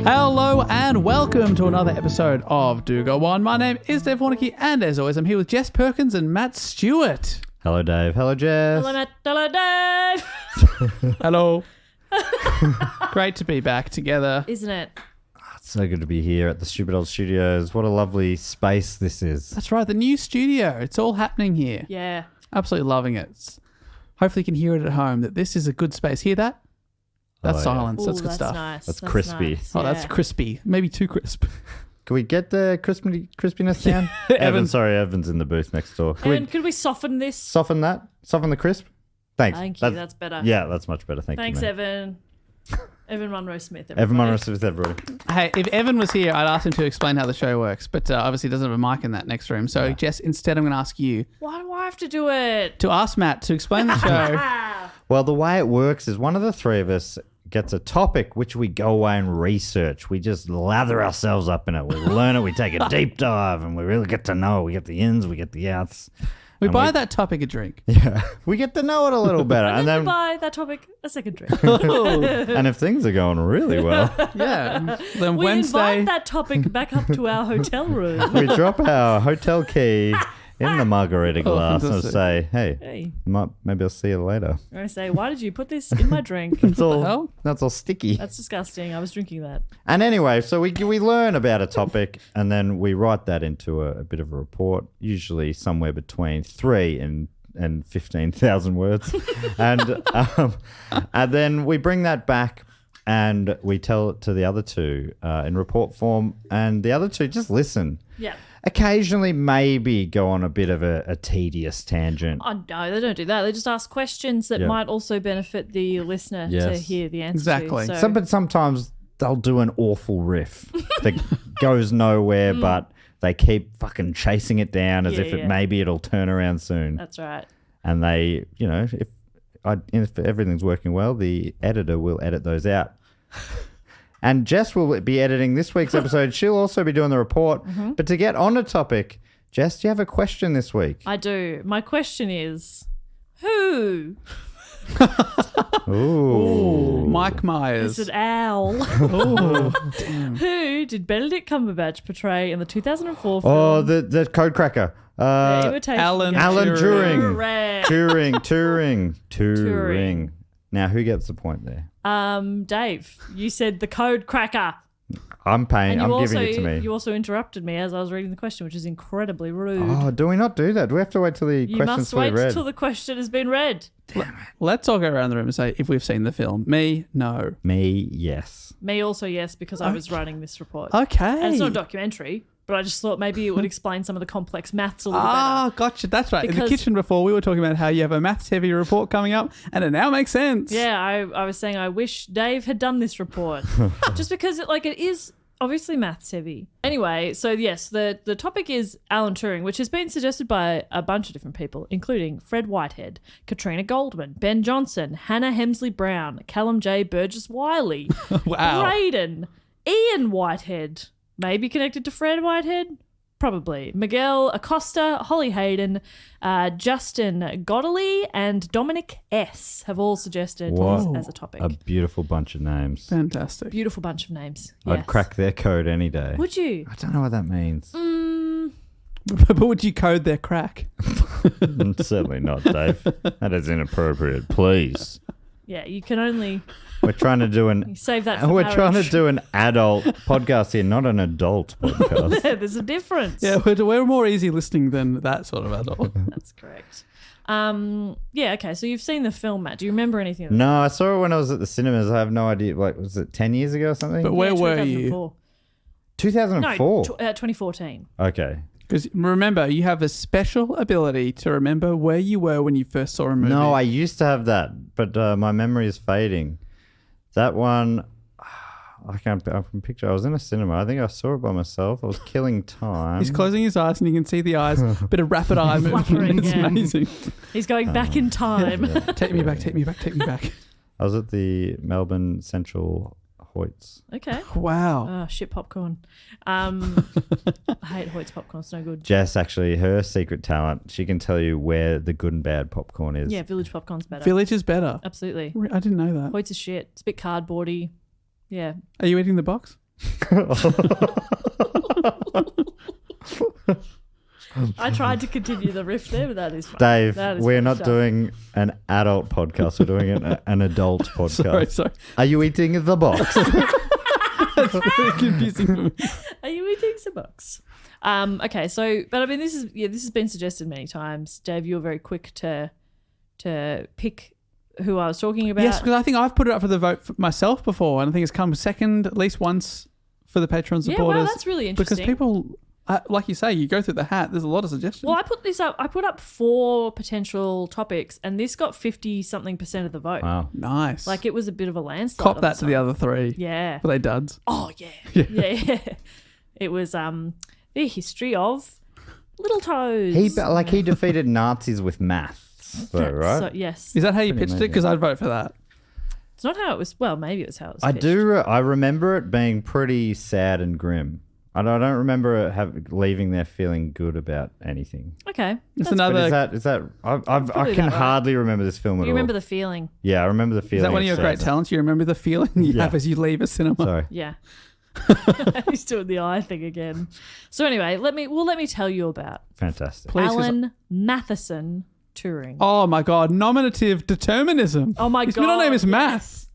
Hello and welcome to another episode of Do Go On. My name is Dave Warnicky, and as always, I'm here with Jess Perkins and Matt Stewart. Hello, Dave. Hello, Jess. Hello, Matt. Hello, Dave. Hello. Great to be back together. Isn't it? It's so good to be here at the Stupid Old Studios. What a lovely space this is. That's right, the new studio. It's all happening here. Yeah. Absolutely loving it. Hopefully you can hear it at home, that this is a good space. Hear that? That's silence. Ooh, That's good stuff. Nice. That's crispy. Nice. Oh, that's crispy. Maybe too crisp. Can we get the crispiness down? Evan's in the booth next door. Could we soften this? Soften that? Soften the crisp? Thanks. Thank you. That's better. Yeah, that's much better. Thanks, you, Evan. Evan Munro-Smith. Evan Munro-Smith, everybody. Hey, if Evan was here, I'd ask him to explain how the show works, but obviously he doesn't have a mic in that next room. So, Yeah. Jess, instead I'm going to ask you Why do I have to do it? to ask Matt to explain the show. Well, the way it works is one of the three of us gets a topic which we go away and research. We just lather ourselves up in it. We learn it. We take a deep dive, and we really get to know it. We get the ins, we get the outs. We And buy that topic a drink. Yeah, we get to know it a little better. And then we buy that topic a second drink. And if things are going really well, Yeah. Then We Wednesday. invite that topic back up to our hotel room. we drop our hotel key in the margarita glass and fantastic. say, hey, Hey, maybe I'll see you later. I say, why did you put this in my drink? It's all, hell? that's all sticky. That's disgusting. I was drinking that. And anyway, so we learn about a topic and then we write that into a bit of a report, usually somewhere between 3 and 15,000 words. and then we bring that back and we tell it to the other two in report form, and the other two just listen. Yeah. Occasionally maybe go on a bit of a tedious tangent. Oh, no, they don't do that. They just ask questions that Yeah. might also benefit the listener to Yes. hear the answer Exactly. to. But sometimes they'll do an awful riff that goes nowhere, but they keep fucking chasing it down as if maybe it'll turn around soon. That's right. And they, if everything's working well, the editor will edit those out. And Jess will be editing this week's episode. She'll also be doing the report. But to get on a topic, Jess, do you have a question this week? I do. My question is, who? Ooh. Mike Myers. Is it Al? Oh, Who did Benedict Cumberbatch portray in the 2004 film Oh, the code cracker. The Imitation? Alan Turing. Correct. Turing. Now, who gets the point there? Dave, you said the code cracker. I'm paying. And I'm you giving it to me. You also interrupted me as I was reading the question, which is incredibly rude. Oh, do we not do that? Do we have to wait till the you question's must fully wait read? till the question has been read. Let's all go around the room and say if we've seen the film. Me, no. Me, yes. Me also, yes, because I was writing this report. Okay. And it's not a documentary, but I just thought maybe it would explain some of the complex maths a little better. Ah, gotcha. That's right. In the Because- kitchen before, we were talking about how you have a maths-heavy report coming up, and it now makes sense. Yeah, I was saying I wish Dave had done this report. Just because it is obviously maths heavy. Anyway, so yes, the topic is Alan Turing, which has been suggested by a bunch of different people, including Fred Whitehead, Katrina Goldman, Ben Johnson, Hannah Hemsley Brown, Callum J. Burgess-Wiley, Wow. Braden, Ian Whitehead, maybe connected to Fred Whitehead. Probably. Miguel Acosta, Holly Hayden, Justin Godderly, and Dominic S. have all suggested this as a topic. A beautiful bunch of names. Fantastic. Beautiful bunch of names. I'd Yes. crack their code any day. Would you? I don't know what that means. But would you code their crack? Certainly not, Dave. That is inappropriate. Please. Yeah, you can only We're trying to do you save that for we're trying to marriage. do an adult podcast here, not an adult podcast. There's a difference. Yeah, we're more easy listening than that sort of adult. That's correct. Yeah, okay, so you've seen the film, Matt. Do you remember anything of it? No, I saw it when I was at the cinemas. I have no idea. Like, was it 10 years ago or something? But where Yeah, were you? 2004. 2014. Okay. Because remember, you have a special ability to remember where you were when you first saw a movie. No, I used to have that, but my memory is fading. That one, I can picture. I was in a cinema. I think I saw it by myself. I was killing time. He's closing his eyes and you can see the eyes, bit of rapid eye movement. Fluttering, It's yeah. amazing. He's going back in time. Take me back, take me back, take me back. I was at the Melbourne Central Hoyts. Okay. Wow. Oh, shit popcorn. I hate Hoyt's popcorn. It's no good. Jess, actually, her secret talent, she can tell you where the good and bad popcorn is. Yeah, Village popcorn's better. Village is better. Absolutely. I didn't know that. Hoyt's is shit. It's a bit cardboardy. Yeah. Are you eating the box? I tried to continue the riff there, but that is fine. Dave, That is we're not fucked up. doing an adult podcast. We're doing an adult podcast. Sorry. Are you eating the box? That's very confusing for me. Are you eating some books? Okay, so but I mean this has been suggested many times. Dave, you were very quick to pick who I was talking about. Yes, because I think I've put it up for the vote for myself before, and I think it's come second at least once for the Patreon Yeah, supporters. wow, that's really interesting. Because people, like you say, you go through the hat. There's a lot of suggestions. Well, I put up 4 potential topics, and this got 50-something% of the vote. Wow. Nice. Like it was a bit of a landslide. Cop on that this to the one. other 3. Yeah. Were they duds? Oh yeah. Yeah. It was the history of little toes. He defeated Nazis with maths, though, right? So, yes. Is that how you Pretty pitched it? amazing. Because I'd vote for that. It's not how it was. Well, maybe it was how it was. I pitched. do. I remember it being pretty sad and grim. I don't remember it leaving there feeling good about anything. Okay. It's That's- But another. is that? I probably can that, right? hardly remember this film at You all. remember the feeling. Yeah, I remember the feeling. Is that one of your great sadness. talents? You remember the feeling you Yeah. have as you leave a cinema. Sorry. Yeah. He's doing the eye thing again. So anyway, let me tell you about Fantastic. Please, 'cause- Alan Matheson Turing. Oh my God! Nominative determinism. Oh my His God, middle name is yes. Math.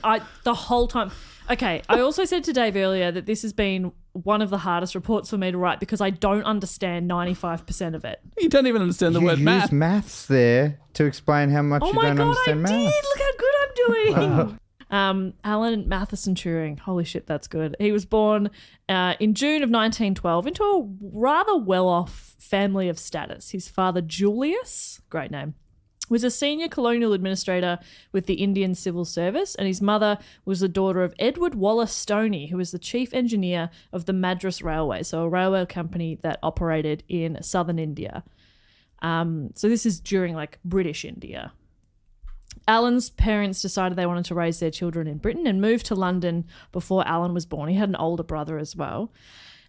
I the whole time. Okay, I also said to Dave earlier that this has been one of the hardest reports for me to write because I don't understand 95% of it. You don't even understand the You word use math. maths there to explain how much Oh you my don't God, I understand did! maths. Look how good I'm doing. Alan Matheson Turing. Holy shit, that's good. He was born in June of 1912 into a rather well-off family of status. His father, Julius, great name, was a senior colonial administrator with the Indian Civil Service, and his mother was the daughter of Edward Wallace Stoney, who was the chief engineer of the Madras Railway, so a railway company that operated in southern India. So this is during like British India. Alan's parents decided they wanted to raise their children in Britain and moved to London before Alan was born. He had an older brother as well.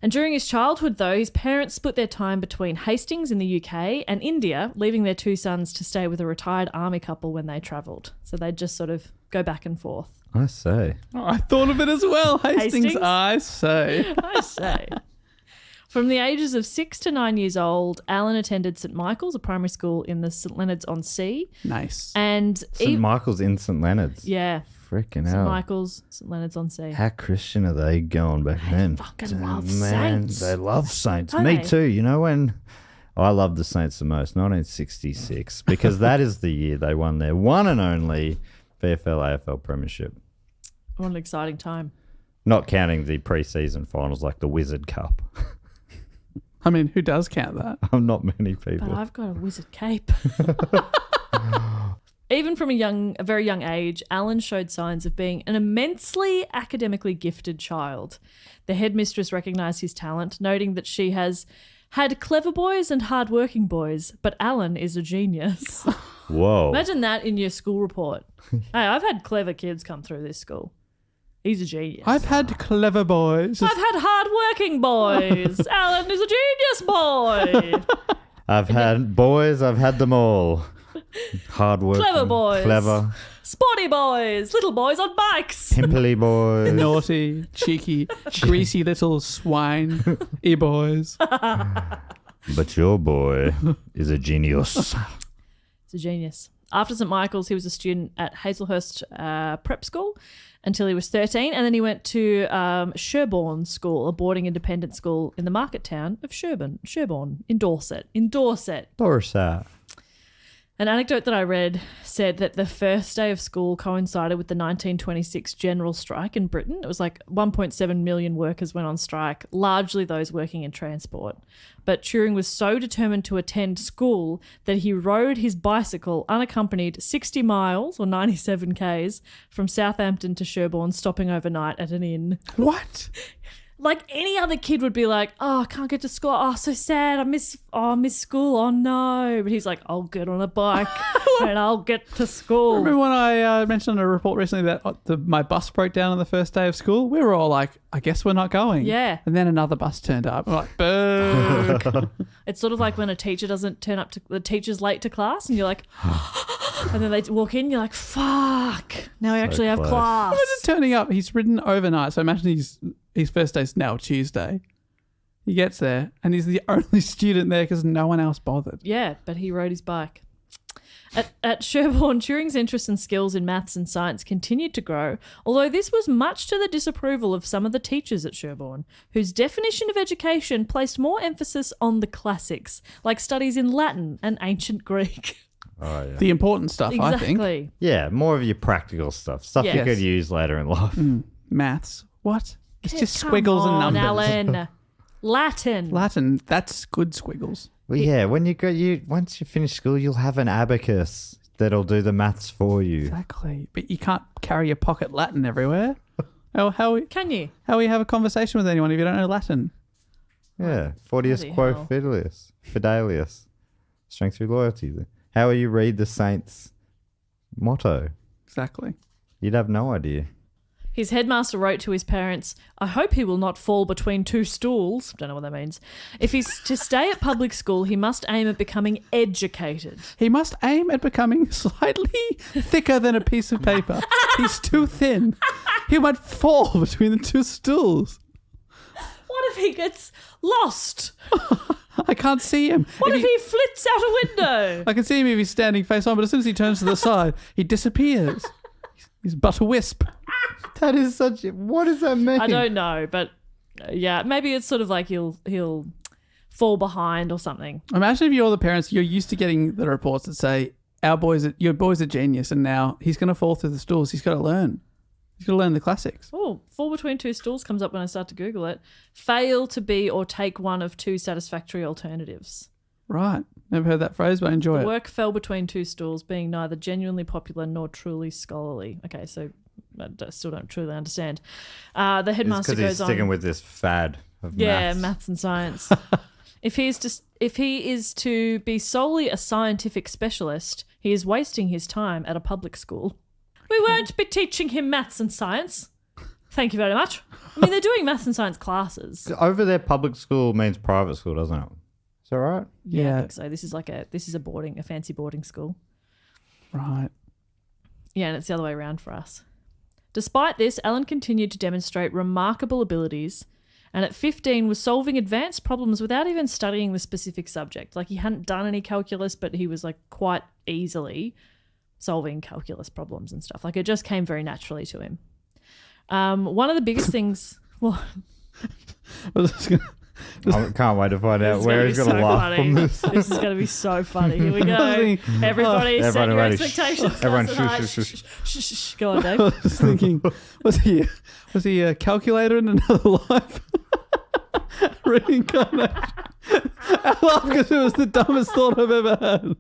And during his childhood, though, his parents split their time between Hastings in the UK and India, leaving their 2 sons to stay with a retired army couple when they travelled. So they'd just sort of go back and forth. I say. Oh, I thought of it as well. Hastings, Hastings? I say. I say. From the ages of 6 to 9 years old, Alan attended St Michael's, a primary school in the St Leonards-on-Sea. Nice. And St. Michael's in St. Leonard's. yeah, Freaking St hell. Michael's, St Leonards-on-Sea. How Christian are they going back then? fucking love Man, saints. they love Saints. Don't Me they? too. You know when I love the Saints the most? 1966. Because that is the year they won their one and only VFL AFL premiership. What an exciting time. Not counting the pre-season finals like the Wizard Cup. I mean, who does count that? Not many people. But I've got a wizard cape. Even from a very young age, Alan showed signs of being an immensely academically gifted child. The headmistress recognised his talent, noting that she has had clever boys and hard-working boys, but Alan is a genius. Whoa. Imagine that in your school report. Hey, I've had clever kids come through this school. He's a genius. I've had clever boys. I've had hard-working boys. Alan is a genius boy. I've had boys, I've had them all. Hard work. Clever boys. Clever. Sporty boys. Little boys on bikes. Pimply boys. Naughty, cheeky, greasy little swine. E-boys. But your boy is a genius. He's a genius. After St Michael's, he was a student at Hazelhurst Prep School until he was 13, and then he went to Sherborne School, a boarding independent school in the market town of Sherborne, in Dorset. Dorset. An anecdote that I read said that the first day of school coincided with the 1926 general strike in Britain. It was like 1.7 million workers went on strike, largely those working in transport. But Turing was so determined to attend school that he rode his bicycle unaccompanied 60 miles or 97 k's from Southampton to Sherborne, stopping overnight at an inn. What? Like any other kid would be like, oh, I can't get to school. Oh, so sad. I miss school. Oh, no. But he's like, I'll get on a bike and I'll get to school. Remember when I mentioned on a report recently that my bus broke down on the first day of school? We were all like, I guess we're not going. Yeah. And then another bus turned up. I'm like, boo. It's sort of like when a teacher doesn't turn up the teacher's late to class and you're like, and then they walk in, you're like, fuck, now we actually have close. class. Imagine turning up. He's ridden overnight. So imagine he's his first day's now Tuesday. He gets there and he's the only student there because no one else bothered. Yeah, but he rode his bike. At Sherborne, Turing's interest and skills in maths and science continued to grow, although this was much to the disapproval of some of the teachers at Sherborne, whose definition of education placed more emphasis on the classics, like studies in Latin and ancient Greek. Oh, yeah. The important stuff, I think. Exactly. Yeah, more of your practical stuff. Stuff you Yes. could use later in life. Maths. What? It's just Come squiggles on, and numbers. Alan. Latin. Latin, that's good squiggles. Well, yeah, when once you finish school, you'll have an abacus that'll do the maths for you. Exactly. But you can't carry your pocket Latin everywhere. Can you? How will you have a conversation with anyone if you don't know Latin? Yeah, Fortius Bloody quo hell. fidelius. Strength through loyalty. How will you read the saints' motto? Exactly. You'd have no idea. His headmaster wrote to his parents, I hope he will not fall between two stools. Don't know what that means. If he's to stay at public school, he must aim at becoming educated. He must aim at becoming slightly thicker than a piece of paper. He's too thin. He might fall between the two stools. What if he gets lost? I can't see him. What if he flits out a window? I can see him if he's standing face on, but as soon as he turns to the side, he disappears. He's but a wisp. That is such. What does that mean? I don't know, but yeah, maybe it's sort of like he'll fall behind or something. Imagine if you're the parents, you're used to getting the reports that say, your boy's a genius, and now he's going to fall through the stools. He's got to learn. He's got to learn the classics. Oh, fall between two stools comes up when I start to Google it. Fail to be or take one of two satisfactory alternatives. Right. Never heard that phrase, but I enjoy The it. work fell between two stools, being neither genuinely popular nor truly scholarly. Okay, so I still don't truly understand. The headmaster because goes he's on. sticking with this fad of Yeah, maths. maths and science. If he is to be solely a scientific specialist, he is wasting his time at a public school. We won't be teaching him maths and science. Thank you very much. I mean, they're doing maths and science classes. Over there, public school means private school, doesn't it? Is that right? Yeah, I think so. This is a fancy boarding school. Right. Yeah, and it's the other way around for us. Despite this, Alan continued to demonstrate remarkable abilities, and at 15 was solving advanced problems without even studying the specific subject. Like, he hadn't done any calculus, but he was like quite easily solving calculus problems and stuff. Like, it just came very naturally to him. One of the biggest things... Well, I can't wait to find out this is where gonna he's be going to so laugh funny. from this. This is going to be so funny. Here we go. Everybody, set Everyone your ready. expectations. Everyone nice and high. shush. Shh. Go on, I Dave. was thinking, was he a calculator in another life? Reincarnation. I laugh because it was the dumbest thought I've ever had.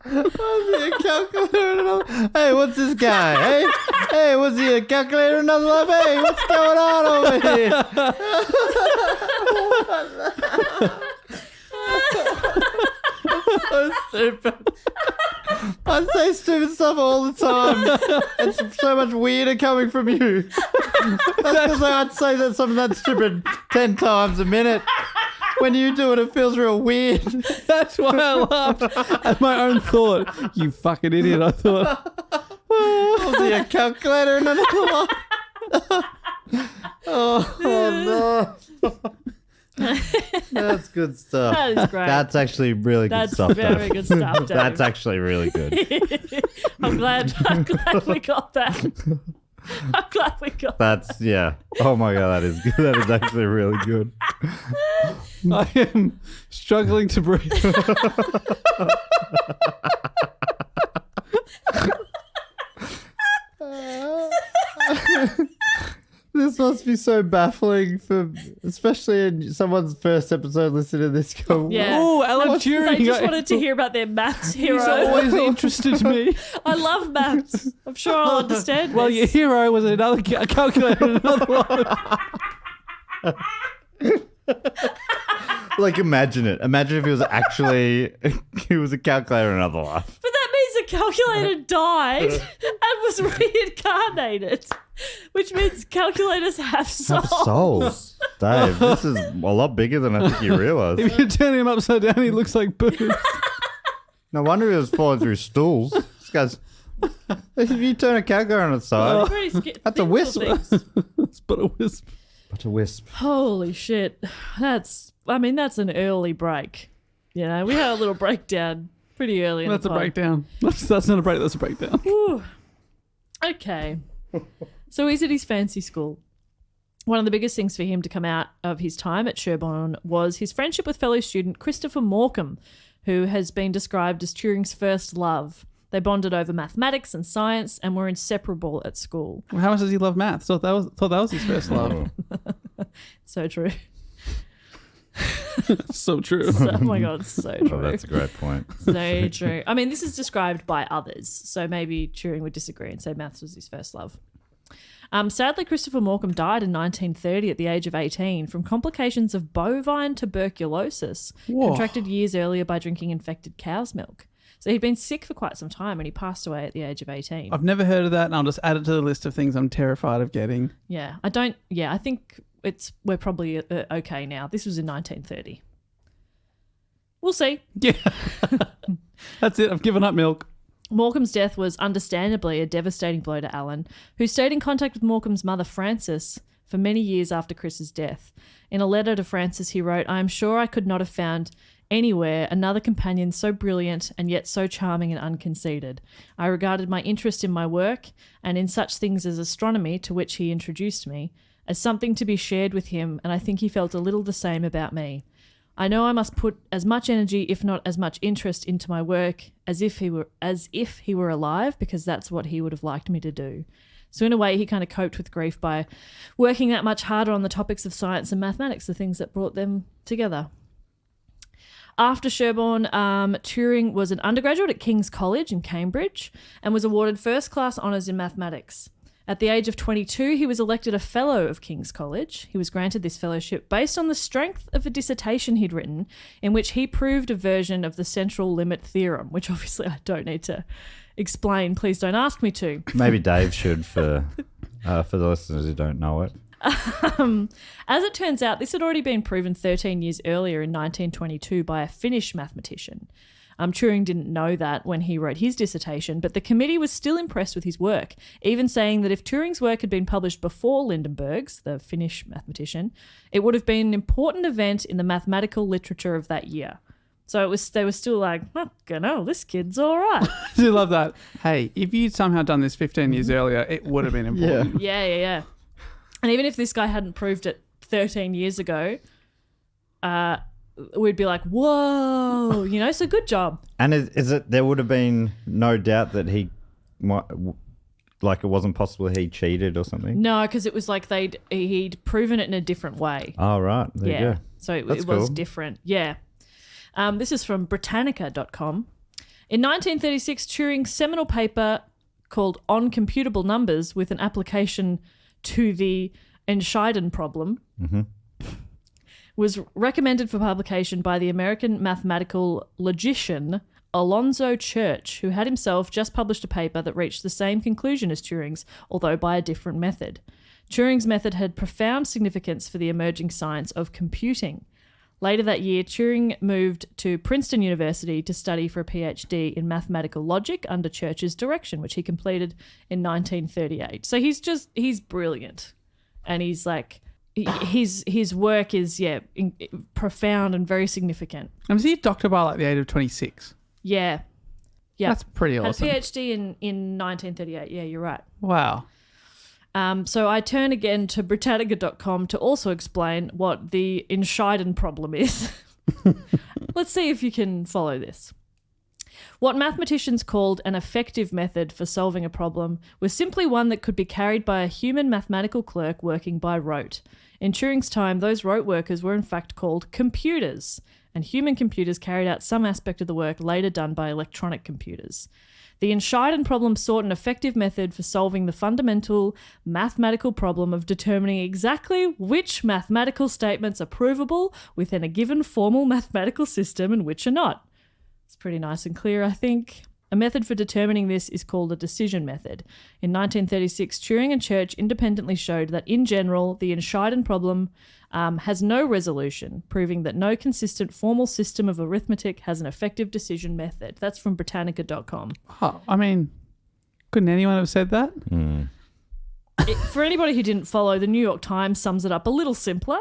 Was he a calculator in another? Hey, what's this guy? Hey, was he a calculator in another life? Hey, what's going on over here? So stupid. I say stupid stuff all the time. It's so much weirder coming from you. That's because I'd say that something that's stupid 10 times a minute. When you do it, it feels real weird. That's why I laughed at my own thought. You fucking idiot, I thought. Was he a calculator in another life? Oh no. That's good stuff. That is great. That's actually really good That's stuff. very Dave. good stuff, Dave. That's actually really good. I'm glad we got that. I'm glad we got that. That's yeah. Oh my god, that is good. That is actually really good. I am struggling to breathe. This must be so baffling for, especially in someone's first episode listening to this. Go, Yeah. Oh, Alan Turing. They just wanted to hear about their maths hero. He's always interested me. I love maths. I'm sure I'll understand Well, this. your hero was another calculator in another life. Like, imagine it. Imagine if he was actually he was a calculator in another life. But that means the calculator died and was reincarnated, which means calculators have souls. Souls, Dave. This is a lot bigger than I think you realise. If you turn him upside down, he looks like Boo. No wonder he was falling through stools. This guy's If you turn a calculator on its side, that's a wisp. It's but a wisp. But a wisp. Holy shit. That's an early break. You know, we had a little breakdown pretty early in That's the a pod. breakdown. That's not a break. That's a breakdown. Whew. Okay. So he's at his fancy school. One of the biggest things for him to come out of his time at Sherborne was his friendship with fellow student Christopher Morcom, who has been described as Turing's first love. They bonded over mathematics and science and were inseparable at school. Well, how much does he love math? Thought that was his first love. So true. So true. Oh my God, so true. Oh, that's a great point. So true. I mean, this is described by others, so maybe Turing would disagree and say maths was his first love. Sadly, Christopher Morcom died in 1930 at the age of 18 from complications of bovine tuberculosis, Whoa. contracted years earlier by drinking infected cow's milk. So he'd been sick for quite some time and he passed away at the age of 18. I've never heard of that, and I'll just add it to the list of things I'm terrified of getting. Yeah, I think we're probably okay now. This was in 1930. We'll see. Yeah. That's it. I've given up milk. Morcom's death was understandably a devastating blow to Alan, who stayed in contact with Morcom's mother, Frances, for many years after Chris's death. In a letter to Frances, he wrote, "I am sure I could not have found anywhere another companion so brilliant and yet so charming and unconceited. I regarded my interest in my work and in such things as astronomy, to which he introduced me, as something to be shared with him, and I think he felt a little the same about me. I know I must put as much energy, if not as much interest, into my work as if he were alive, because that's what he would have liked me to do." So in a way, he kind of coped with grief by working that much harder on the topics of science and mathematics, the things that brought them together. After Sherborne, Turing was an undergraduate at King's College in Cambridge and was awarded first-class honours in mathematics. At the age of 22, he was elected a Fellow of King's College. He was granted this fellowship based on the strength of a dissertation he'd written in which he proved a version of the central limit theorem, which obviously I don't need to explain. Please don't ask me to. Maybe Dave should for the listeners who don't know it. As it turns out, this had already been proven 13 years earlier in 1922 by a Finnish mathematician. Turing didn't know that when he wrote his dissertation, but the committee was still impressed with his work, even saying that if Turing's work had been published before Lindenberg's, the Finnish mathematician, it would have been an important event in the mathematical literature of that year. So they were still like, this kid's all right. I do love that. Hey, if you'd somehow done this 15 years earlier, it would have been important. Yeah. And even if this guy hadn't proved it 13 years ago, we'd be like, whoa, so good job. And is it, there would have been no doubt that he might, like it wasn't possible he cheated or something? No, because it was like he'd proven it in a different way. Oh, right. There you go. So it That's was cool. different. Yeah. This is from Britannica.com. In 1936, Turing's seminal paper called On Computable Numbers with an application to the Entscheiden problem was recommended for publication by the American mathematical logician Alonzo Church, who had himself just published a paper that reached the same conclusion as Turing's, although by a different method. Turing's method had profound significance for the emerging science of computing. Later that year, Turing moved to Princeton University to study for a PhD in mathematical logic under Church's direction, which he completed in 1938. So he's brilliant. And he's like, his work is, profound and very significant. And was he a doctor by like the age of 26? Yeah. That's pretty awesome. Had a PhD in 1938. Yeah, you're right. Wow. So I turn again to Britannica.com to also explain what the Entscheiden problem is. Let's see if you can follow this. What mathematicians called an effective method for solving a problem was simply one that could be carried by a human mathematical clerk working by rote. In Turing's time, those rote workers were in fact called computers, and human computers carried out some aspect of the work later done by electronic computers. The Entscheiden problem sought an effective method for solving the fundamental mathematical problem of determining exactly which mathematical statements are provable within a given formal mathematical system and which are not. It's pretty nice and clear, I think. A method for determining this is called a decision method. In 1936, Turing and Church independently showed that, in general, the Entscheiden problem has no resolution, proving that no consistent formal system of arithmetic has an effective decision method. That's from Britannica.com. Oh, I mean, Couldn't anyone have said that? For anybody who didn't follow, the New York Times sums it up a little simpler.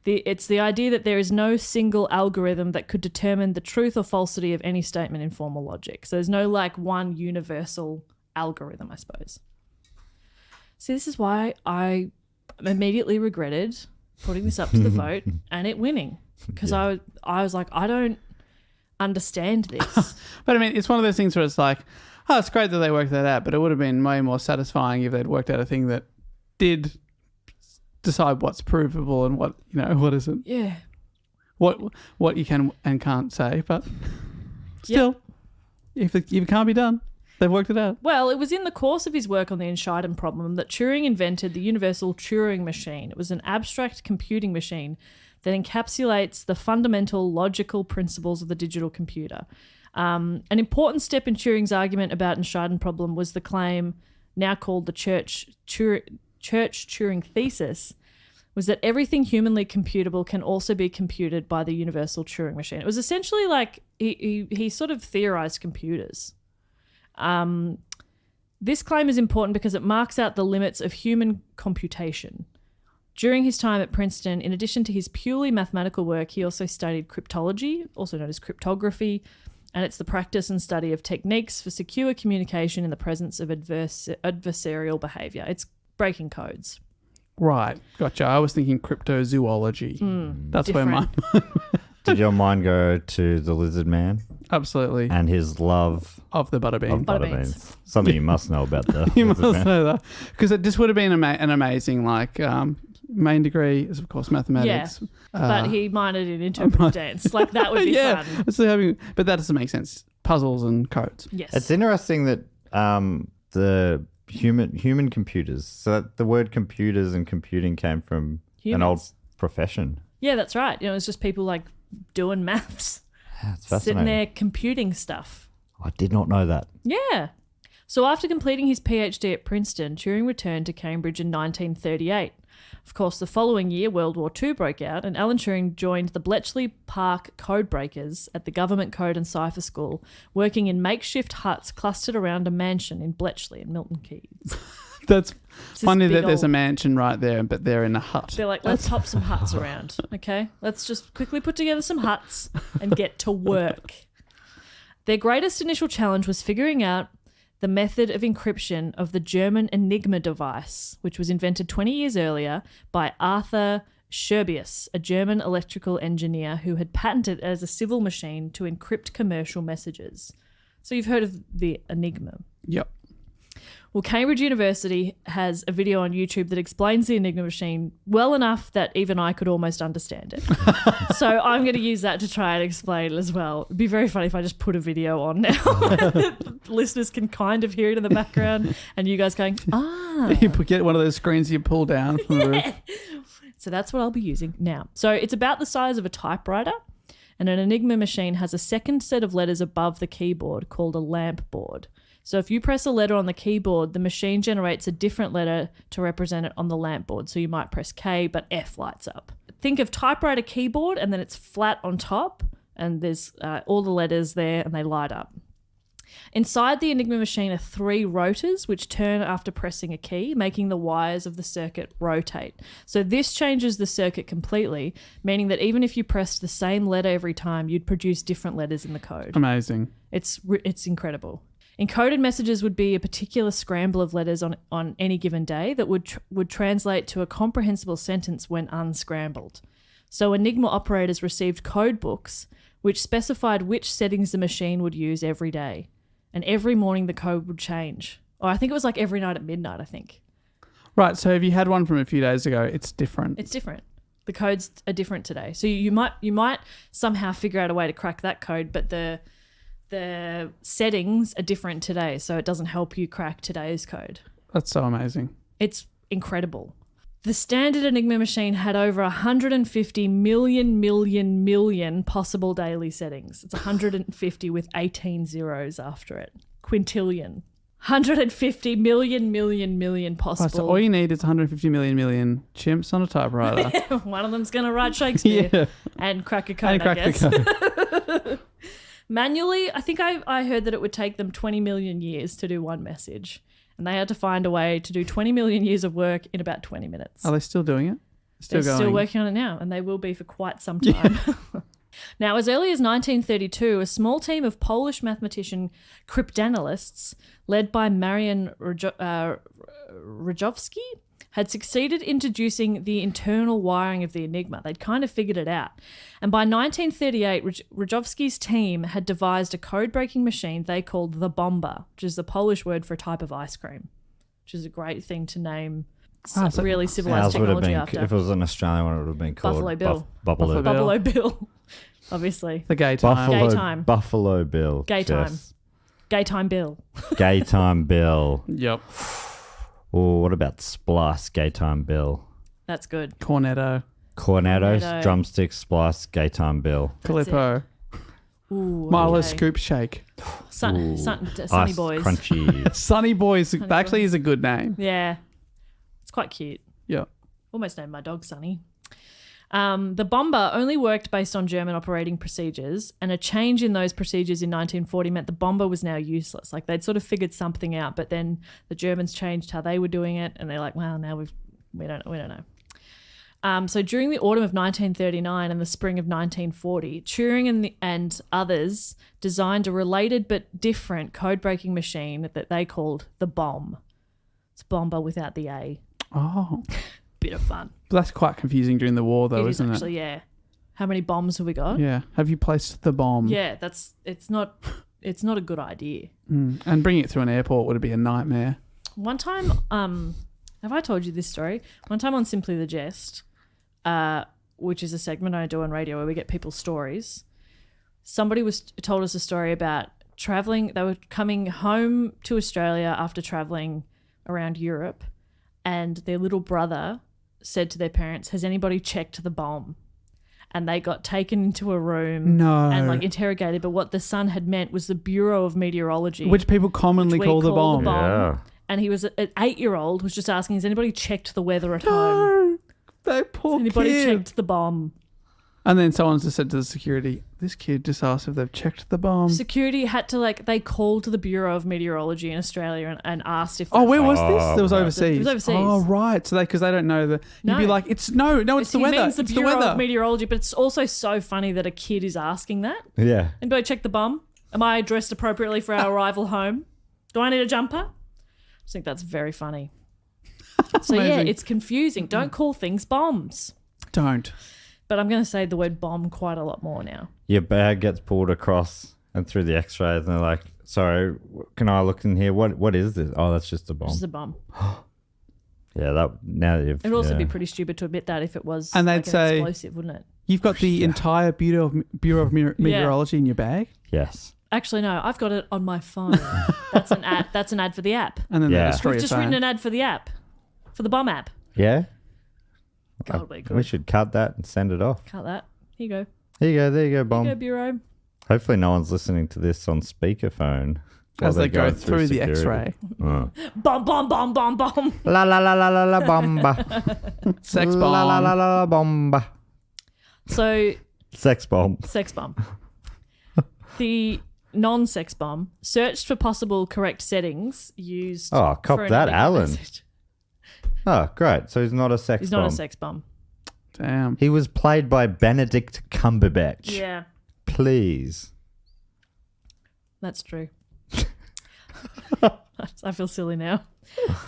It's the idea that there is no single algorithm that could determine the truth or falsity of any statement in formal logic. So there's no like one universal algorithm, I suppose. See, this is why I immediately regretted putting this up to the vote and it winning. Because I was like, I don't understand this. But I mean, it's one of those things where it's like, oh, it's great that they worked that out, but it would have been way more satisfying if they'd worked out a thing that did decide what's provable and what, you know, what isn't. Yeah. What you can and can't say, but still, if it can't be done, they've worked it out. Well, it was in the course of his work on the Entscheiden problem that Turing invented the universal Turing machine. It was an abstract computing machine that encapsulates the fundamental logical principles of the digital computer. An important step in Turing's argument about Entscheiden problem was the claim, now called the Church-Turing thesis, was that everything humanly computable can also be computed by the universal Turing machine. It was essentially like he sort of theorized computers. This claim is important because it marks out the limits of human computation. During his time at Princeton, in addition to his purely mathematical work, he also studied cryptology, also known as cryptography, and it's the practice and study of techniques for secure communication in the presence of adversarial behaviour. It's breaking codes. Right. Gotcha. I was thinking cryptozoology. That's different. where mine Did your mind go to the lizard man absolutely. and his love Of the butterbean. of Butter butterbeans? beans. Something you must know about the You lizard must man. know that. Because this would have been an amazing, like, main degree is, of course, mathematics. But he minored in interpretive dance. Like, that would be yeah. fun. But that doesn't make sense. Puzzles and codes. Yes. It's interesting that the human computers, so that the word computers and computing came from an old Humans. profession. Yeah, that's right. You know, it's just people like doing maths, That's sitting fascinating. there computing stuff. I did not know that. Yeah. So after completing his PhD at Princeton, Turing returned to Cambridge in 1938. Of course, the following year, World War II broke out, and Alan Turing joined the Bletchley Park codebreakers at the Government Code and Cipher School, working in makeshift huts clustered around a mansion in Bletchley in Milton Keynes. That's It's funny this that big there's a old- mansion right there, but they're in a hut. They're like, let's hop some huts around, okay? Let's just quickly put together some huts and get to work. Their greatest initial challenge was figuring out the method of encryption of the German Enigma device, which was invented 20 years earlier by Arthur Scherbius, a German electrical engineer who had patented it as a civil machine to encrypt commercial messages. So you've heard of the Enigma. Yep. Well, Cambridge University has a video on YouTube that explains the Enigma machine well enough that even I could almost understand it. So I'm going to use that to try and explain it as well. It'd be very funny if I just put a video on now. Listeners can kind of hear it in the background and you guys going, ah. You get one of those screens you pull down from the roof. So that's what I'll be using now. So it's about the size of a typewriter, and an Enigma machine has a second set of letters above the keyboard called a lamp board. So if you press a letter on the keyboard, the machine generates a different letter to represent it on the lamp board. So you might press K, but F lights up. Think of typewriter keyboard, and then it's flat on top, and there's all the letters there, and they light up. Inside the Enigma machine are 3 rotors which turn after pressing a key, making the wires of the circuit rotate. So this changes the circuit completely, meaning that even if you pressed the same letter every time, you'd produce different letters in the code. Amazing. It's incredible. Encoded messages would be a particular scramble of letters on any given day that would translate to a comprehensible sentence when unscrambled. So Enigma operators received code books which specified which settings the machine would use every day. And every morning the code would change. Or I think it was like every night at midnight, I think. Right. So if you had one from a few days ago, it's different. It's different. The codes are different today. So you might somehow figure out a way to crack that code, but the settings are different today, so it doesn't help you crack today's code. That's so amazing. It's incredible. The standard Enigma machine had over 150 million possible daily settings. It's 150 with 18 zeros after it. Quintillion. 150 million possible. Right, so all you need is 150 million chimps on a typewriter. One of them's going to write Shakespeare Yeah. and crack a code, And crack I guess. the code. Manually, I think I heard that it would take them 20 million years to do one message. and they had to find a way to do 20 million years of work in about 20 minutes. Are they still doing it? They're still working on it now, and they will be for quite some time. Yeah. Now, as early as 1932, a small team of Polish mathematician cryptanalysts, led by Marian Rajowski, had succeeded in deducing the internal wiring of the Enigma. They'd kind of figured it out. And by 1938, Rajowski's team had devised a code-breaking machine they called the bomba, which is the Polish word for a type of ice cream, which is a great thing to name really civilized technology after. If it was an Australian one, it would have been called Buffalo Bill. Buffalo Bill. Obviously. The gay time. Gay time. Buffalo Bill. Gay time. Yes. Gay time Bill. Gay time Bill. Yep. Oh, what about Splice? Gay time Bill. That's good. Cornetto. Cornettos, drumsticks, Splice, Gay time Bill. Calippo. Ooh, Milo okay. Scoop Shake. Sunny Ice Boys. Crunchy. Sunny Boys actually is a good name. Yeah. It's quite cute. Yeah. Almost named my dog Sunny. The bomba only worked based on German operating procedures, and a change in those procedures in 1940 meant the bomba was now useless. Like they'd sort of figured something out, but then the Germans changed how they were doing it, and they're like, well, now we don't know. So during the autumn of 1939 and the spring of 1940, Turing and others designed a related but different code-breaking machine that they called the bomb. It's bomba without the A. Oh. Bit of fun. But that's quite confusing during the war, though, isn't actually, yeah. How many bombs have we got? Yeah. Have you placed the bomb? Yeah, it's not a good idea. And bringing it through an airport would be a nightmare. One time, have I told you this story? One time on Simply the Jest, which is a segment I do on radio where we get people's stories, somebody told us a story about traveling. They were coming home to Australia after traveling around Europe, and their little brother said to their parents, "Has anybody checked the bomb?" And they got taken into a room and interrogated. But what the son had meant was the Bureau of Meteorology, which people commonly call the bomb. Yeah. And he was an 8-year-old was just asking, "Has anybody checked the weather at home? That poor Has anybody kid. checked the bomb?" And then someone just said to the security, "This kid just asked if they've checked the bomb." Security had to they called to the Bureau of Meteorology in Australia and asked if. Oh, where was this? It was right. overseas. It was overseas. Oh, right. So because they don't know the. No. You'd be like, it's the weather. He means the It's Bureau the weather. of Meteorology, but it's also so funny that a kid is asking that. Yeah. Anybody check the bomb? Am I dressed appropriately for our arrival home? Do I need a jumper? I just think that's very funny. So yeah, Amazing. it's confusing. Don't call things bombs. Don't. But I'm going to say the word bomb quite a lot more now. Your bag gets pulled across and through the x-rays and they're like, sorry, can I look in here? What is this? Oh, that's just a bomb. Just a bomb. Yeah, It would also be pretty stupid to admit that if it was And they'd an say- explosive, wouldn't it? You've got the entire Bureau of Meteorology in your bag, Yes. Actually, no, I've got it on my phone. That's an ad. That's an ad for the app. and then Yeah. they destroy We've your just phone. written an ad for the app, for the bomb app. Yeah? God, we're good. We should cut that and send it off. Cut that. Here you go. There you go, Here bomb. you go, Bureau. Hopefully no one's listening to this on speakerphone. As while they go going through the security. X-ray. Bomb, bomb, bomb, bomb, bomb. La la la la la la bomba. Sex bomb. La la la la la bomba. So, Sex bomb. sex bomb. The non-sex bomb searched for possible correct settings used. Oh, cop for an that, Enigma Alan. message. Oh, great. So he's not a sex He's bomb. not a sex bomb. Damn. He was played by Benedict Cumberbatch. Yeah, Please. that's true. I feel silly now.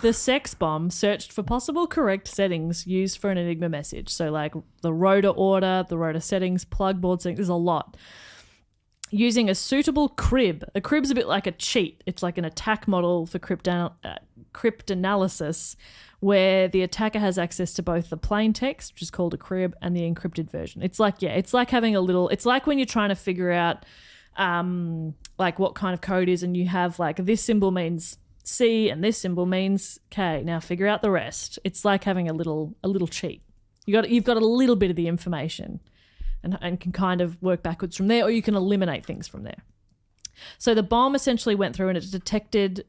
The sex bomb searched for possible correct settings used for an Enigma message. So like the rotor order, the rotor settings, plug board settings, there's a lot. Using a suitable crib. A crib's a bit like a cheat. It's like an attack model for cryptanalysis where the attacker has access to both the plain text, which is called a crib, and the encrypted version. It's like having a little, it's like when you're trying to figure out like what kind of code is and you have like this symbol means C and this symbol means K. Now figure out the rest. It's like having a little cheat. You've got a little bit of the information and can kind of work backwards from there, or you can eliminate things from there. So the bomb essentially went through and it detected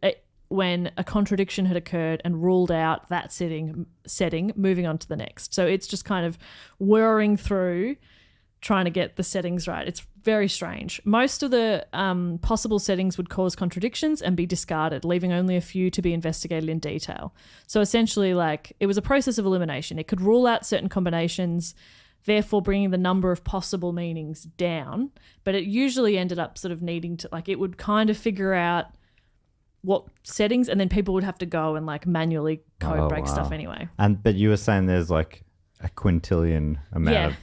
when a contradiction had occurred and ruled out that setting, moving on to the next. So it's just kind of whirring through trying to get the settings right. very strange. Most of the possible settings would cause contradictions and be discarded, leaving only a few to be investigated in detail. So essentially, like, it was a process of elimination. It could rule out certain combinations, therefore bringing the number of possible meanings down. But it usually ended up sort of needing to, like, it would kind of figure out what settings, and then people would have to go and like manually code break stuff anyway. But you were saying there's like a quintillion amount of,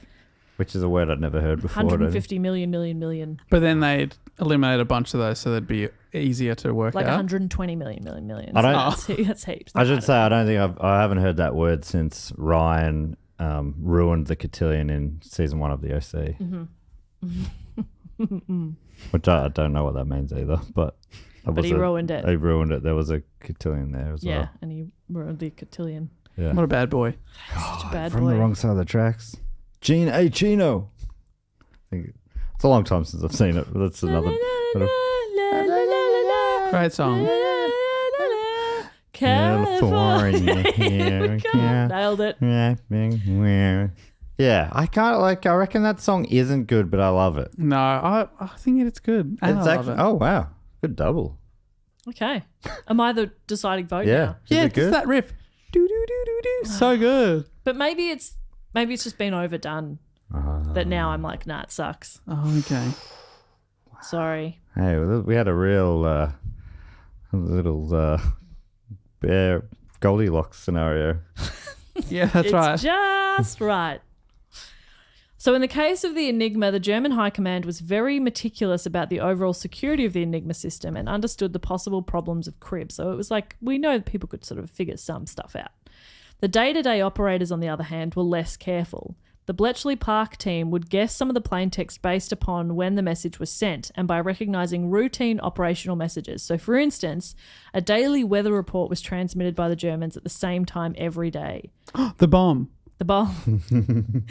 which is a word I'd never heard before. 150 million. But then they'd eliminate a bunch of those so they'd be easier to work like out. 120 million. I don't. That's heaps. I should say I don't think I haven't heard that word since Ryan ruined the cotillion in season 1 of the OC. Which I don't know what that means either, but he ruined it. He ruined it. There was a cotillion there as well. Yeah, and he ruined the cotillion. Yeah. What a bad boy. Such a bad From boy. the wrong side of the tracks. Gene A. Chino. It's a long time since I've seen it, but that's another. Great song. California. Nailed it. Yeah, I reckon that song isn't good, but I love it. No, I think it's good. And It's I love actually, it. oh wow, good double. Okay. Am I the deciding vote Yeah, now? is Yeah, it just good? that riff. Do do do do do. So good. But maybe it's just been overdone. That now I'm like, nah, it sucks. Oh, okay. Sorry. Hey, we had a real little bear Goldilocks scenario. Yeah, that's It's right. just right. So in the case of the Enigma, the German High Command was very meticulous about the overall security of the Enigma system and understood the possible problems of crib. So it was like, we know that people could sort of figure some stuff out. The day-to-day operators, on the other hand, were less careful. The Bletchley Park team would guess some of the plain text based upon when the message was sent and by recognising routine operational messages. So, for instance, a daily weather report was transmitted by the Germans at the same time every day. The bomb. The bomb.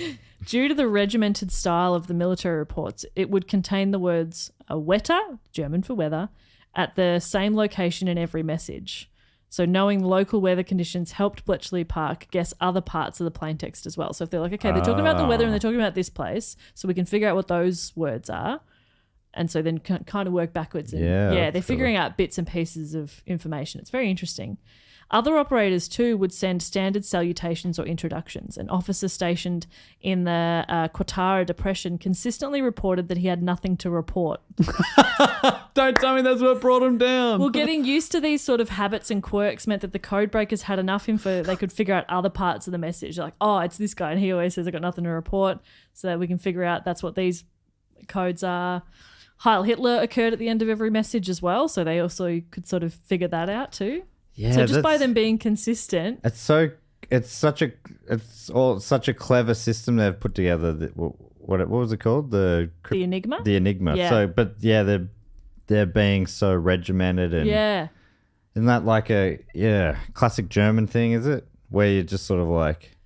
Due to the regimented style of the military reports, it would contain the words Wetter, German for weather, at the same location in every message. So knowing local weather conditions helped Bletchley Park guess other parts of the plain text as well. So if they're like, okay, they're talking about the weather and they're talking about this place, so we can figure out what those words are. And so then kind of work backwards. And they're figuring out bits and pieces of information. It's very interesting. Other operators too would send standard salutations or introductions. An officer stationed in the Quattara Depression consistently reported that he had nothing to report. Don't tell me that's what brought him down. Well, getting used to these sort of habits and quirks meant that the code breakers had enough info they could figure out other parts of the message. Like, oh, it's this guy and he always says I've got nothing to report, so that we can figure out that's what these codes are. Heil Hitler occurred at the end of every message as well, so they also could sort of figure that out too. Yeah, so just by them being consistent. It's such a clever system they've put together. That what was it called? The Enigma. The Enigma. Yeah. So, but yeah, they're being so regimented and isn't that like a classic German thing? Is it where you're just sort of like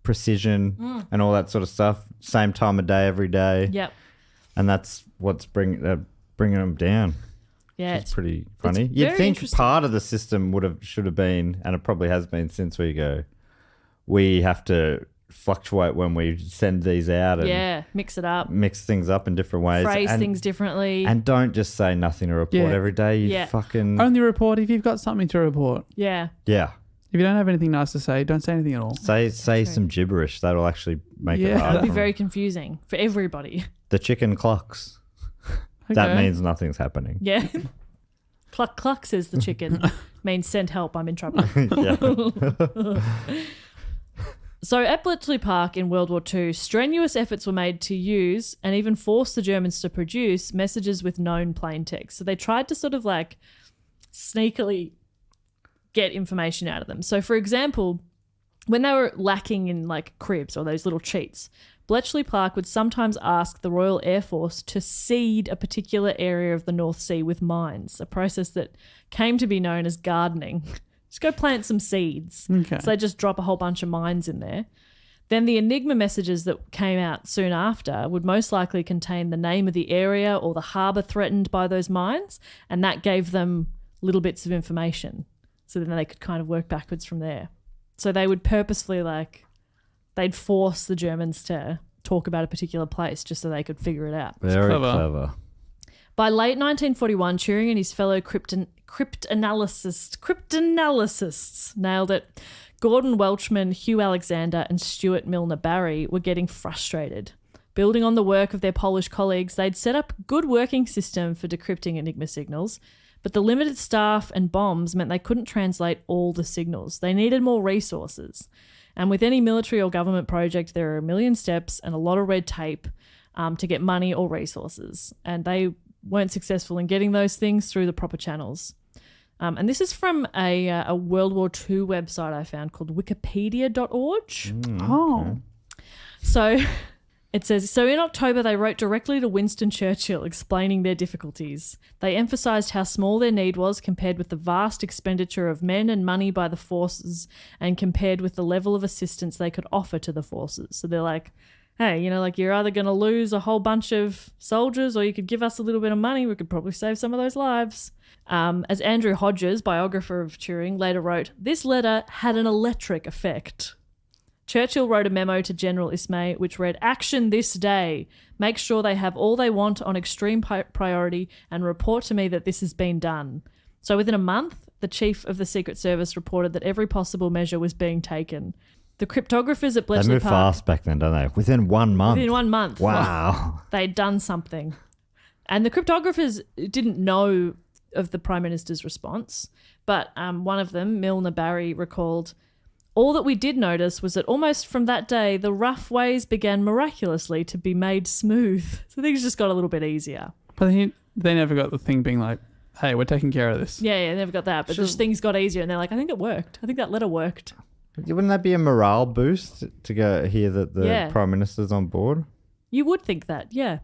precision and all that sort of stuff, same time of day every day. Yep. And that's what's bringing them down. Yeah, it's pretty funny. You'd think part of the system should have been, and it probably has been since we have to fluctuate when we send these out and mix it up, mix things up in different ways, phrase things differently, and don't just say nothing to report every day. You fucking only report if you've got something to report. Yeah. If you don't have anything nice to say, don't say anything at all. Say some gibberish. That'll actually make it hard. That'd be very confusing for everybody. The chicken clucks. Okay. That means nothing's happening. Yeah. Cluck cluck, says the chicken. Means send help, I'm in trouble. So at Bletchley Park in World War II, strenuous efforts were made to use and even force the Germans to produce messages with known plain text. So they tried to sort of like sneakily get information out of them. So for example, when they were lacking in like cribs or those little cheats, Bletchley Park would sometimes ask the Royal Air Force to seed a particular area of the North Sea with mines, a process that came to be known as gardening. Just go plant some seeds. Okay. So they just drop a whole bunch of mines in there. Then the Enigma messages that came out soon after would most likely contain the name of the area or the harbour threatened by those mines, and that gave them little bits of information. So then they could kind of work backwards from there. So they would purposefully they'd force the Germans to talk about a particular place just so they could figure it out. Very clever. clever. By late 1941, Turing and his fellow cryptanalysts nailed it. Gordon Welchman, Hugh Alexander, and Stuart Milner Barry were getting frustrated. Building on the work of their Polish colleagues, they'd set up a good working system for decrypting Enigma signals, but the limited staff and bombs meant they couldn't translate all the signals. They needed more resources. And with any military or government project, there are a million steps and a lot of red tape to get money or resources. And they weren't successful in getting those things through the proper channels. And this is from a World War II website I found called wikipedia.org. Oh. So it says, so in October, they wrote directly to Winston Churchill explaining their difficulties. They emphasised how small their need was compared with the vast expenditure of men and money by the forces and compared with the level of assistance they could offer to the forces. So they're like, hey, you're either going to lose a whole bunch of soldiers or you could give us a little bit of money. We could probably save some of those lives. As Andrew Hodges, biographer of Turing, later wrote, this letter had an electric effect. Churchill wrote a memo to General Ismay which read, action this day. Make sure they have all they want on extreme priority and report to me that this has been done. So within a month, the chief of the Secret Service reported that every possible measure was being taken. The cryptographers at Bletchley They move Park... fast back then, don't they? Within 1 month. Within 1 month. Wow. They'd done something. And the cryptographers didn't know of the Prime Minister's response, but one of them, Milner Barry, recalled, all that we did notice was that almost from that day, the rough ways began miraculously to be made smooth. So things just got a little bit easier. But they never got the thing being like, hey, we're taking care of this. Yeah, never got that. But just things got easier and they're like, I think it worked. I think that letter worked. Wouldn't that be a morale boost to go hear that the Prime Minister's on board? You would think that, yeah.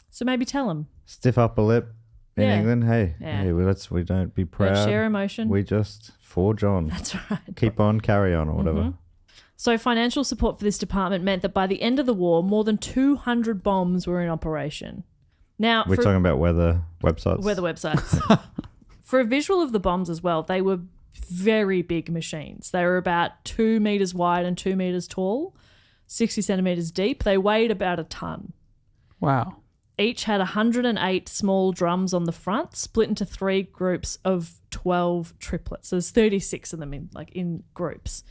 So maybe tell them. Stiff upper lip in England. Hey, we don't be proud. Let's share emotion. We just forge on. That's right. Keep on, carry on, or whatever. So financial support for this department meant that by the end of the war, more than 200 bombs were in operation. Now, we're talking about weather websites. Weather websites. For a visual of the bombs as well, they were very big machines. They were about 2 meters wide and 2 meters tall, 60 centimeters deep. They weighed about a ton. Wow. Each had 108 small drums on the front, split into 3 groups of 12 triplets. So there's 36 of them in groups.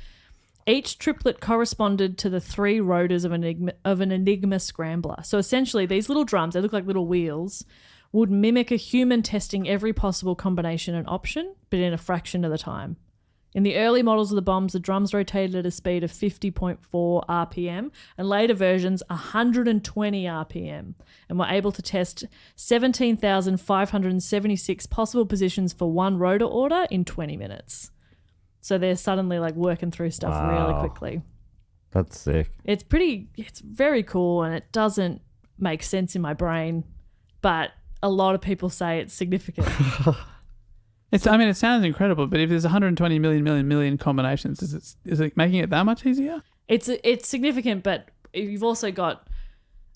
Each triplet corresponded to the 3 rotors of an Enigma scrambler. So essentially, these little drums, they look like little wheels, would mimic a human testing every possible combination and option, but in a fraction of the time. In the early models of the bombs, the drums rotated at a speed of 50.4 RPM and later versions 120 RPM and were able to test 17,576 possible positions for one rotor order in 20 minutes. So they're suddenly working through stuff really quickly. That's sick. It's very cool and it doesn't make sense in my brain, but a lot of people say it's significant. It sounds incredible, but if there's 120 million combinations, is it making it that much easier? It's significant, but you've also got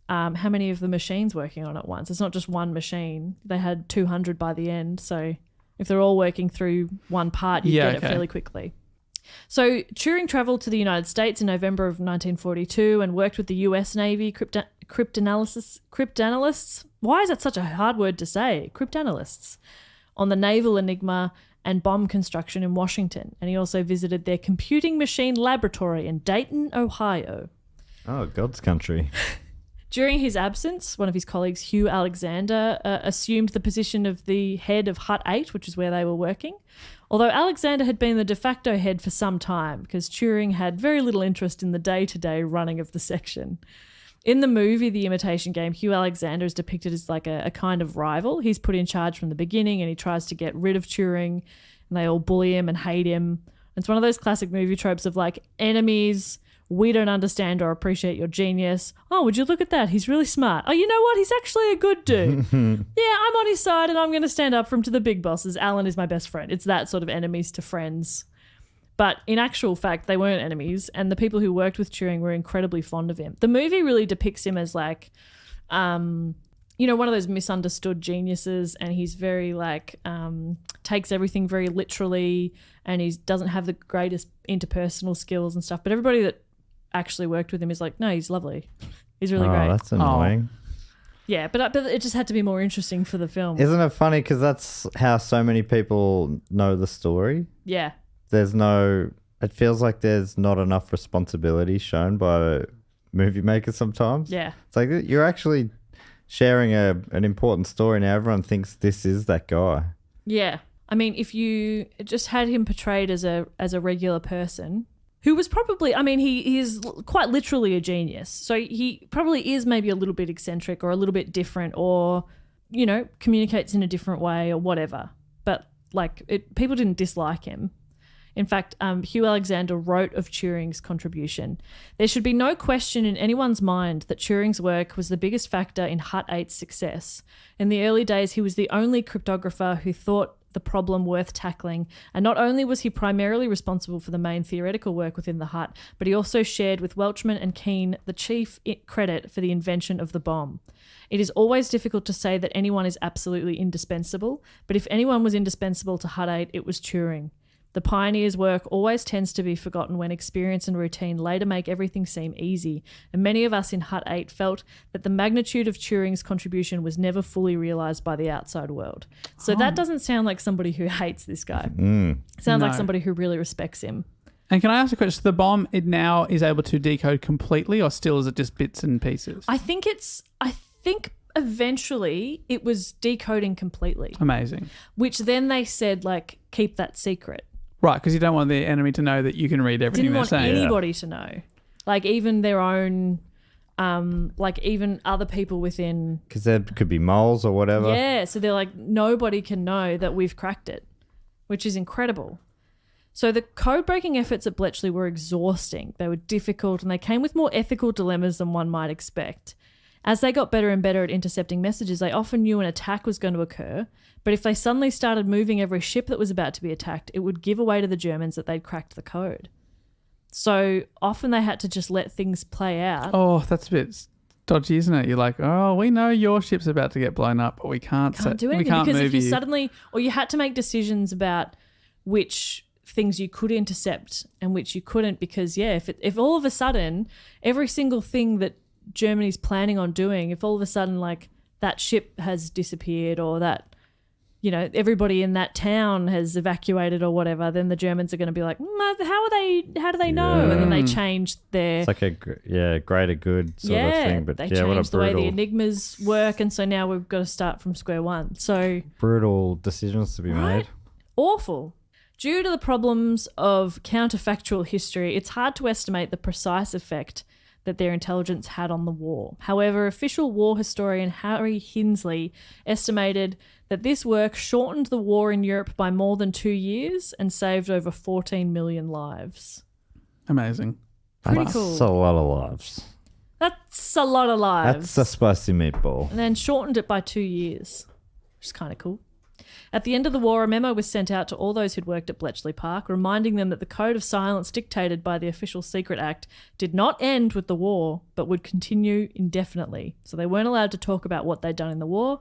how many of the machines working on it at once? It's not just one machine. They had 200 by the end, so if they're all working through one part, you get it fairly quickly. So Turing travelled to the United States in November of 1942 and worked with the US Navy cryptanalysts. Why is that such a hard word to say? Cryptanalysts. On the naval Enigma and bomb construction in Washington. And he also visited their computing machine laboratory in Dayton, Ohio. Oh, God's country. During his absence, one of his colleagues, Hugh Alexander, assumed the position of the head of Hut 8, which is where they were working. Although Alexander had been the de facto head for some time because Turing had very little interest in the day-to-day running of the section. In the movie The Imitation Game, Hugh Alexander is depicted as a kind of rival. He's put in charge from the beginning and he tries to get rid of Turing and they all bully him and hate him. It's one of those classic movie tropes of enemies, we don't understand or appreciate your genius. Oh, would you look at that? He's really smart. Oh, you know what? He's actually a good dude. Yeah, I'm on his side and I'm going to stand up for him to the big bosses. Alan is my best friend. It's that sort of enemies to friends. But in actual fact, they weren't enemies, and the people who worked with Turing were incredibly fond of him. The movie really depicts him as one of those misunderstood geniuses, and he's very takes everything very literally, and he doesn't have the greatest interpersonal skills and stuff. But everybody that actually worked with him is no, he's lovely. He's really great. That's annoying. Yeah, but it just had to be more interesting for the film. Isn't it funny? Because that's how so many people know the story. Yeah. It feels like there's not enough responsibility shown by movie makers sometimes. Yeah. It's like you're actually sharing an important story now. Everyone thinks this is that guy. Yeah. I mean, if you just had him portrayed as a regular person who was probably, I mean, he is quite literally a genius. So he probably is maybe a little bit eccentric or a little bit different or, you know, communicates in a different way or whatever. But people didn't dislike him. In fact, Hugh Alexander wrote of Turing's contribution. There should be no question in anyone's mind that Turing's work was the biggest factor in Hut 8's success. In the early days, he was the only cryptographer who thought the problem worth tackling, and not only was he primarily responsible for the main theoretical work within the Hut, but he also shared with Welchman and Keene the chief credit for the invention of the bomb. It is always difficult to say that anyone is absolutely indispensable, but if anyone was indispensable to Hut 8, it was Turing. The pioneer's work always tends to be forgotten when experience and routine later make everything seem easy, and many of us in Hut 8 felt that the magnitude of Turing's contribution was never fully realised by the outside world. So that doesn't sound like somebody who hates this guy. Sounds like somebody who really respects him. And can I ask a question? So the bomb, it now is able to decode completely, or still is it just bits and pieces? I think eventually it was decoding completely. Amazing. Which then they said, keep that secret. Right, because you don't want the enemy to know that you can read everything they're saying. Didn't want anybody to know. Even their own, even other people within. Because there could be moles or whatever. Yeah, so they're nobody can know that we've cracked it, which is incredible. So the code-breaking efforts at Bletchley were exhausting. They were difficult and they came with more ethical dilemmas than one might expect. As they got better and better at intercepting messages, they often knew an attack was going to occur, but if they suddenly started moving every ship that was about to be attacked, it would give away to the Germans that they'd cracked the code. So often they had to just let things play out. Oh, that's a bit dodgy, isn't it? You're like, oh, we know your ship's about to get blown up, but we can't do anything. We can't because move if you suddenly, or you had to make decisions about which things you could intercept and which you couldn't, because if all of a sudden every single thing that Germany's planning on doing, if all of a sudden that ship has disappeared or that, everybody in that town has evacuated or whatever, then the Germans are going to be like, how do they know? And then they change their... It's like a greater good sort of thing. But they what a change the way the Enigmas work, and so now we've got to start from square one. So brutal decisions to be made. Awful. Due to the problems of counterfactual history, it's hard to estimate the precise effect that their intelligence had on the war. However, official war historian Harry Hinsley estimated that this work shortened the war in Europe by more than 2 years and saved over 14 million lives. Amazing. Pretty cool. That's a lot of lives. That's a lot of lives. That's a spicy meatball. And then shortened it by 2 years, which is kind of cool. At the end of the war, a memo was sent out to all those who'd worked at Bletchley Park, reminding them that the code of silence dictated by the Official Secret Act did not end with the war, but would continue indefinitely. So they weren't allowed to talk about what they'd done in the war.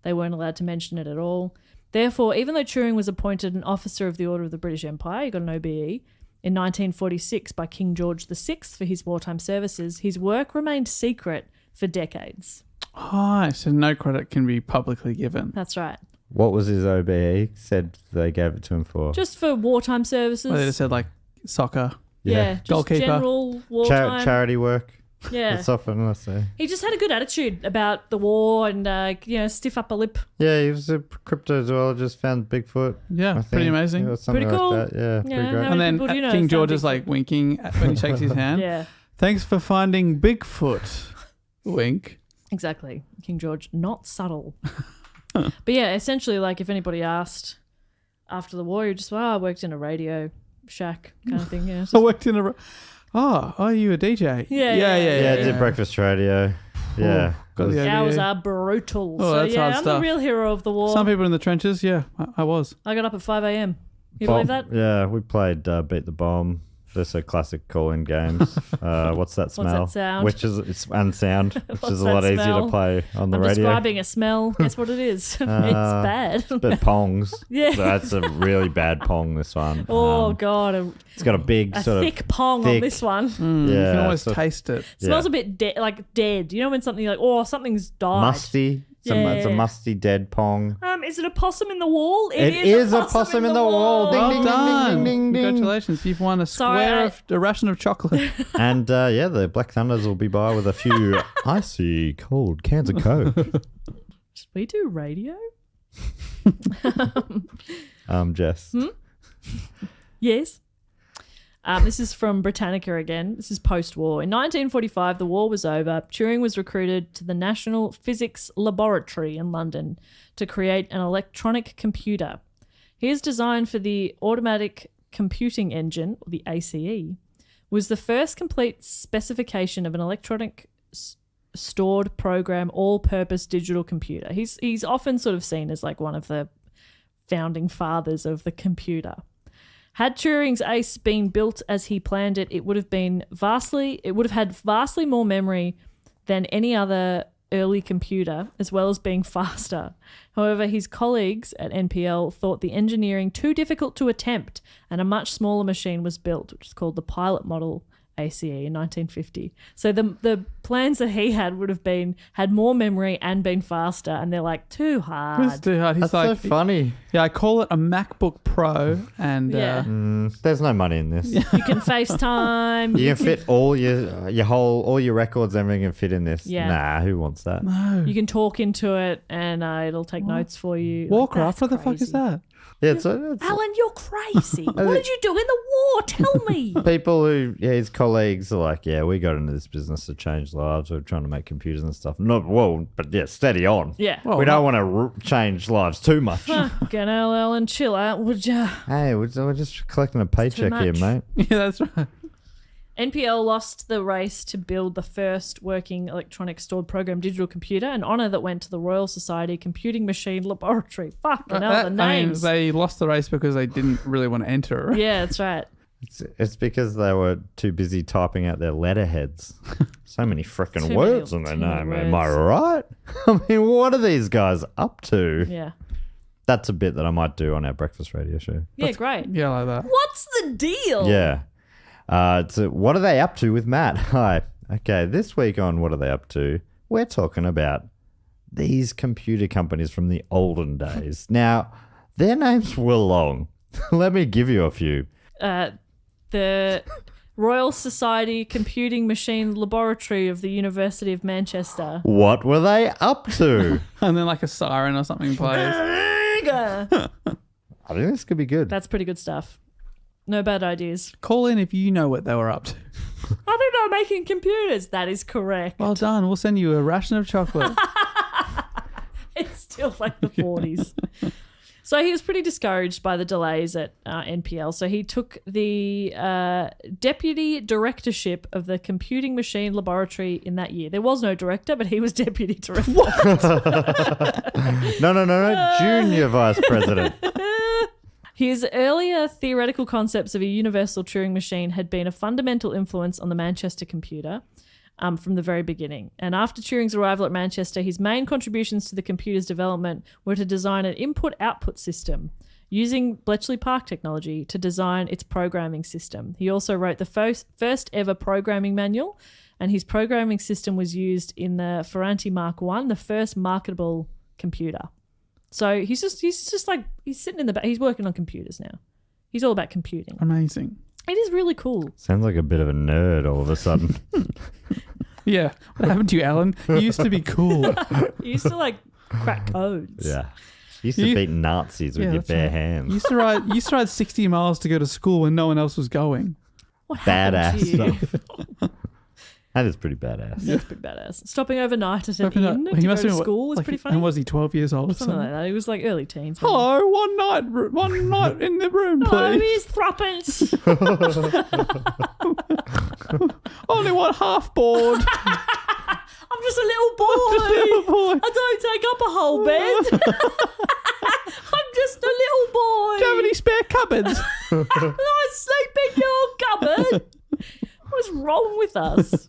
They weren't allowed to mention it at all. Therefore, even though Turing was appointed an officer of the Order of the British Empire, he got an OBE, in 1946 by King George VI for his wartime services, his work remained secret for decades. Oh, so no credit can be publicly given. That's right. What was his OBE? Said they gave it to him for? Just for wartime services. Well, they just said soccer. Yeah, just goalkeeper. General wartime. Charity work. Yeah. That's often I say. He just had a good attitude about the war and, stiff upper lip. Yeah, he was a cryptozoologist, found Bigfoot. Yeah, pretty amazing. Yeah, something pretty cool. like that. Yeah, pretty great. And then people do you know King found George is Bigfoot? winking when he shakes his hand. Yeah. Thanks for finding Bigfoot. Wink. Exactly. King George, not subtle. But yeah, essentially, if anybody asked after the war, you just, I worked in a radio shack kind of thing. Yeah, I worked in a... Oh, you a DJ? Yeah, I did breakfast radio. Yeah. Got the hours idea. are brutal. Oh, So that's hard I'm stuff. the real hero of the war. Some people in the trenches, I was. I got up at 5 a.m. You believe that? Yeah, we played Beat the Bomb They're so classic call-in games. What's that smell? that sound? And sound, which What's is a lot that easier smell? to play on the I'm radio. describing a smell. Guess what it is? It's bad. But pongs. Yeah. So that's a really bad pong, this one. Oh, God. It's got a big A sort of thick pong on this one. You can almost so taste it. Smells a bit dead. You know when something like, oh, something's died. musty. It's a Yeah. musty dead pong. Is it a possum in the wall? It is a possum in the wall. Ding, Well ding, done. ding, ding, ding, ding. Congratulations. You've won a a ration of chocolate. And the Black Thunders will be by with a few icy cold cans of Coke. Should we do radio? Jess. Yes. This is from Britannica again. This is post-war. In 1945, the war was over. Turing was recruited to the National Physics Laboratory in London to create an electronic computer. His design for the Automatic Computing Engine, or the ACE, was the first complete specification of an electronic stored program all-purpose digital computer. He's often sort of seen as like one of the founding fathers of the computer. Had Turing's ACE been built as he planned it, it would have had vastly more memory than any other early computer, as well as being faster. However, his colleagues at NPL thought the engineering too difficult to attempt, and a much smaller machine was built, which is called the Pilot Model ACE in 1950. So the plans that he had would have had more memory and been faster, and they're like, too hard. It's too hard. He's That's so funny. Yeah, I call it a MacBook Pro, and Yeah. There's no money in this. You can FaceTime. You can fit all your records, everything can fit in this. Yeah. Nah, who wants that? no. You can talk into it, and it'll take notes for you. Warcraft, Like, what the fuck is crazy. that? Yeah, it's Alan, you're crazy. What did you do in the war? Tell me. people who, his colleagues are like, we got into this business to change lives. We're trying to make computers and stuff. But steady on. Yeah. Well, we don't want to change lives too much. Fucking hell, Alan, chill out, would ya? Hey, we're just collecting a paycheck here, much. mate. Yeah, that's right. NPL lost the race to build the first working electronic stored program digital computer, an honour that went to the Royal Society Computing Machine Laboratory. Fucking hell, the names. They lost the race because they didn't really want to enter. Yeah, that's right. It's because they were too busy typing out their letterheads. So many freaking Too words many- in their too many name. Am I words. right? I mean, what are these guys up to? Yeah. That's a bit that I might do on our breakfast radio show. Yeah, great. Yeah, like that. What's the deal? Yeah. What are they up to with Matt? Hi. Okay, this week on What Are They Up To, we're talking about these computer companies from the olden days. Now, their names were long. Let me give you a few. The Royal Society Computing Machine Laboratory of the University of Manchester. What were they up to? And then like a siren or something plays. I think this could be good. That's pretty good stuff. No bad ideas. Call in if you know what they were up to. I think they were making computers. That is correct. Well done. We'll send you a ration of chocolate. It's still like the 40s. So he was pretty discouraged by the delays at NPL. So he took the deputy directorship of the Computing Machine Laboratory in that year. There was no director, but he was deputy director. No. Junior vice president. His earlier theoretical concepts of a universal Turing machine had been a fundamental influence on the Manchester computer from the very beginning. And after Turing's arrival at Manchester, his main contributions to the computer's development were to design an input-output system using Bletchley Park technology to design its programming system. He also wrote the first ever programming manual, and his programming system was used in the Ferranti Mark I, the first marketable computer. So he's sitting in the back. He's working on computers now. He's all about computing. Amazing. It is really cool. Sounds like a bit of a nerd all of a sudden. Yeah. What happened to you, Alan? You used to be cool. He used to crack codes. Yeah. You used to beat Nazis with your that's bare right. hands. You used to ride 60 miles to go to school when no one else was going. What happened to you? Badass stuff. That is pretty badass. That's pretty badass. Stopping overnight at an inn He to must go have to been, school was pretty funny. And was he 12 years old or Something something? like that. He was like early teens. Hello, one night in the room, Hello, please. here's threepence. Only one half board. I'm just a little boy. I don't take up a whole bed. I'm just a little boy. Do you have any spare cupboards? I sleep in your cupboard. wrong with us?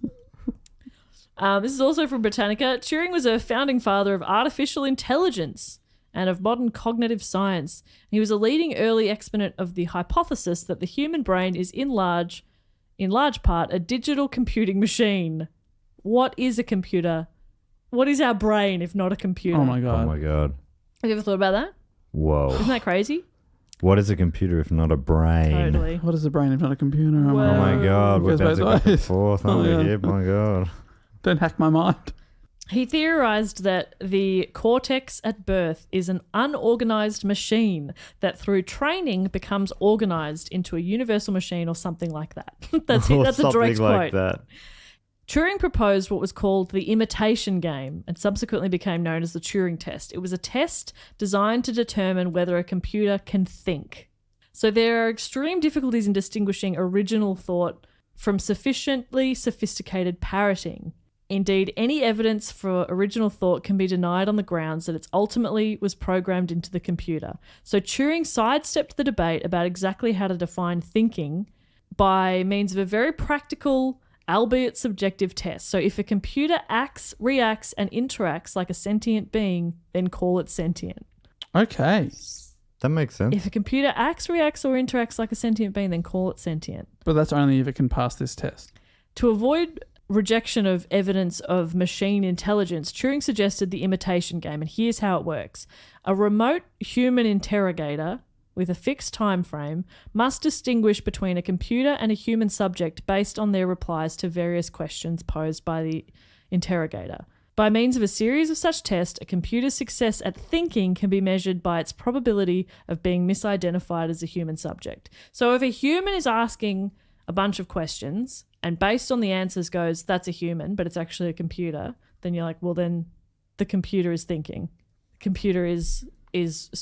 This is also from Britannica. Turing was a founding father of artificial intelligence and of modern cognitive science. He was a leading early exponent of the hypothesis that the human brain is in large part a digital computing machine. What is a computer? What is our brain if not a computer? Oh my god. Oh my god. Have you ever thought about that? Whoa. Isn't that crazy? What is a computer if not a brain? Totally. What is the brain if not a computer? Oh Well- Oh my god, we're Goes about to both go ways. forth, aren't Oh, we? yeah. Here? My god. Don't hack my mind. He theorized that the cortex at birth is an unorganized machine that through training becomes organized into a universal machine or something like that. That's it. Or That's a direct something like quote. that. Turing proposed what was called the imitation game and subsequently became known as the Turing test. It was a test designed to determine whether a computer can think. So there are extreme difficulties in distinguishing original thought from sufficiently sophisticated parroting. Indeed, any evidence for original thought can be denied on the grounds that it ultimately was programmed into the computer. So Turing sidestepped the debate about exactly how to define thinking by means of a very practical, albeit subjective test. So if a computer acts, reacts, and interacts like a sentient being, then call it sentient. Okay. That makes sense. If a computer acts, reacts, or interacts like a sentient being, then call it sentient. But that's only if it can pass this test. To avoid rejection of evidence of machine intelligence, Turing suggested the imitation game, and here's how it works. A remote human interrogator with a fixed time frame must distinguish between a computer and a human subject based on their replies to various questions posed by the interrogator. By means of a series of such tests, a computer's success at thinking can be measured by its probability of being misidentified as a human subject. So if a human is asking a bunch of questions and based on the answers goes, that's a human, but it's actually a computer, then you're like, well, then the computer is thinking. The computer is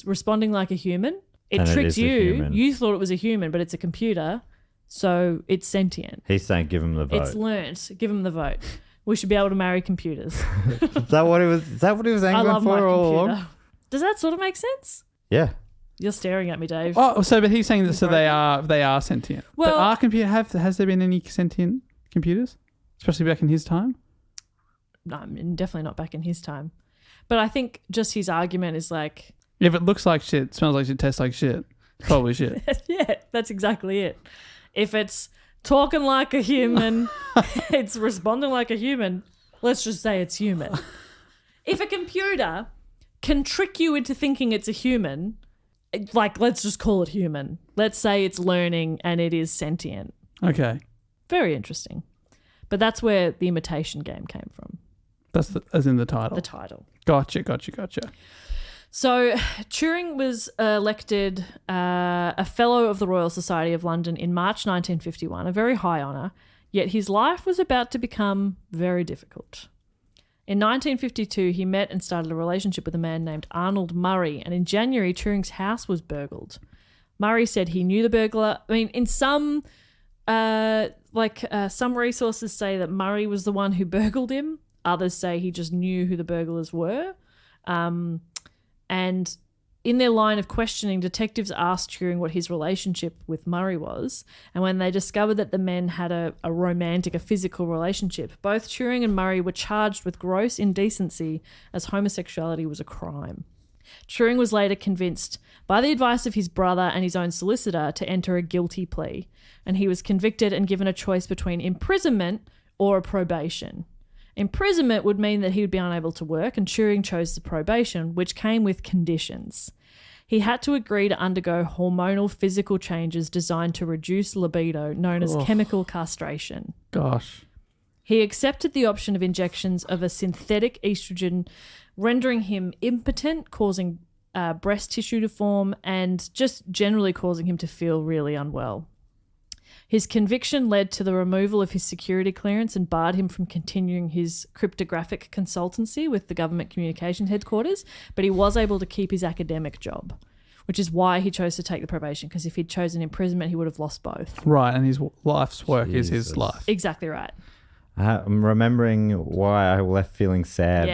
responding like a human. It And it tricked is a you. human. You thought it was a human, but it's a computer, so it's sentient. He's saying give him the vote. It's learnt. Give them the vote. We should be able to marry computers. Is that what he was I angling love for my all computer. along? Does that sort of make sense? Yeah. You're staring at me, Dave. Oh, so but he's saying that so they are sentient. Well- but has there been any sentient computers, especially back in his time? No, I mean, definitely not back in his time. But I think just his argument is like, If it looks like shit, smells like shit, tastes like shit, it's probably shit. yeah, that's exactly it. If it's talking like a human, it's responding like a human, let's just say it's human. If a computer can trick you into thinking it's a human, like let's just call it human. Let's say it's learning and it is sentient. Okay, Very interesting. But that's where the imitation game came from, that's as in the title. the title. Gotcha. So Turing was elected a Fellow of the Royal Society of London in March 1951, a very high honour, yet his life was about to become very difficult. In 1952, he met and started a relationship with a man named Arnold Murray, and in January, Turing's house was burgled. Murray said he knew the burglar. I mean, in some resources say that Murray was the one who burgled him. Others say he just knew who the burglars were. And in their line of questioning, detectives asked Turing what his relationship with Murray was. And when they discovered that the men had a romantic, a physical relationship, both Turing and Murray were charged with gross indecency as homosexuality was a crime. Turing was later convinced, by the advice of his brother and his own solicitor, to enter a guilty plea. And he was convicted and given a choice between imprisonment or a probation. Imprisonment would mean that he would be unable to work, and Turing chose the probation, which came with conditions. He had to agree to undergo hormonal physical changes designed to reduce libido, known as chemical castration. Gosh. He accepted the option of injections of a synthetic estrogen, rendering him impotent, causing breast tissue to form, and just generally causing him to feel really unwell. His conviction led to the removal of his security clearance and barred him from continuing his cryptographic consultancy with the government communications headquarters, but he was able to keep his academic job, which is why he chose to take the probation, because if he'd chosen imprisonment, he would have lost both. Right, and his life's work is his Jesus. life. Exactly right. I'm remembering why I left feeling sad.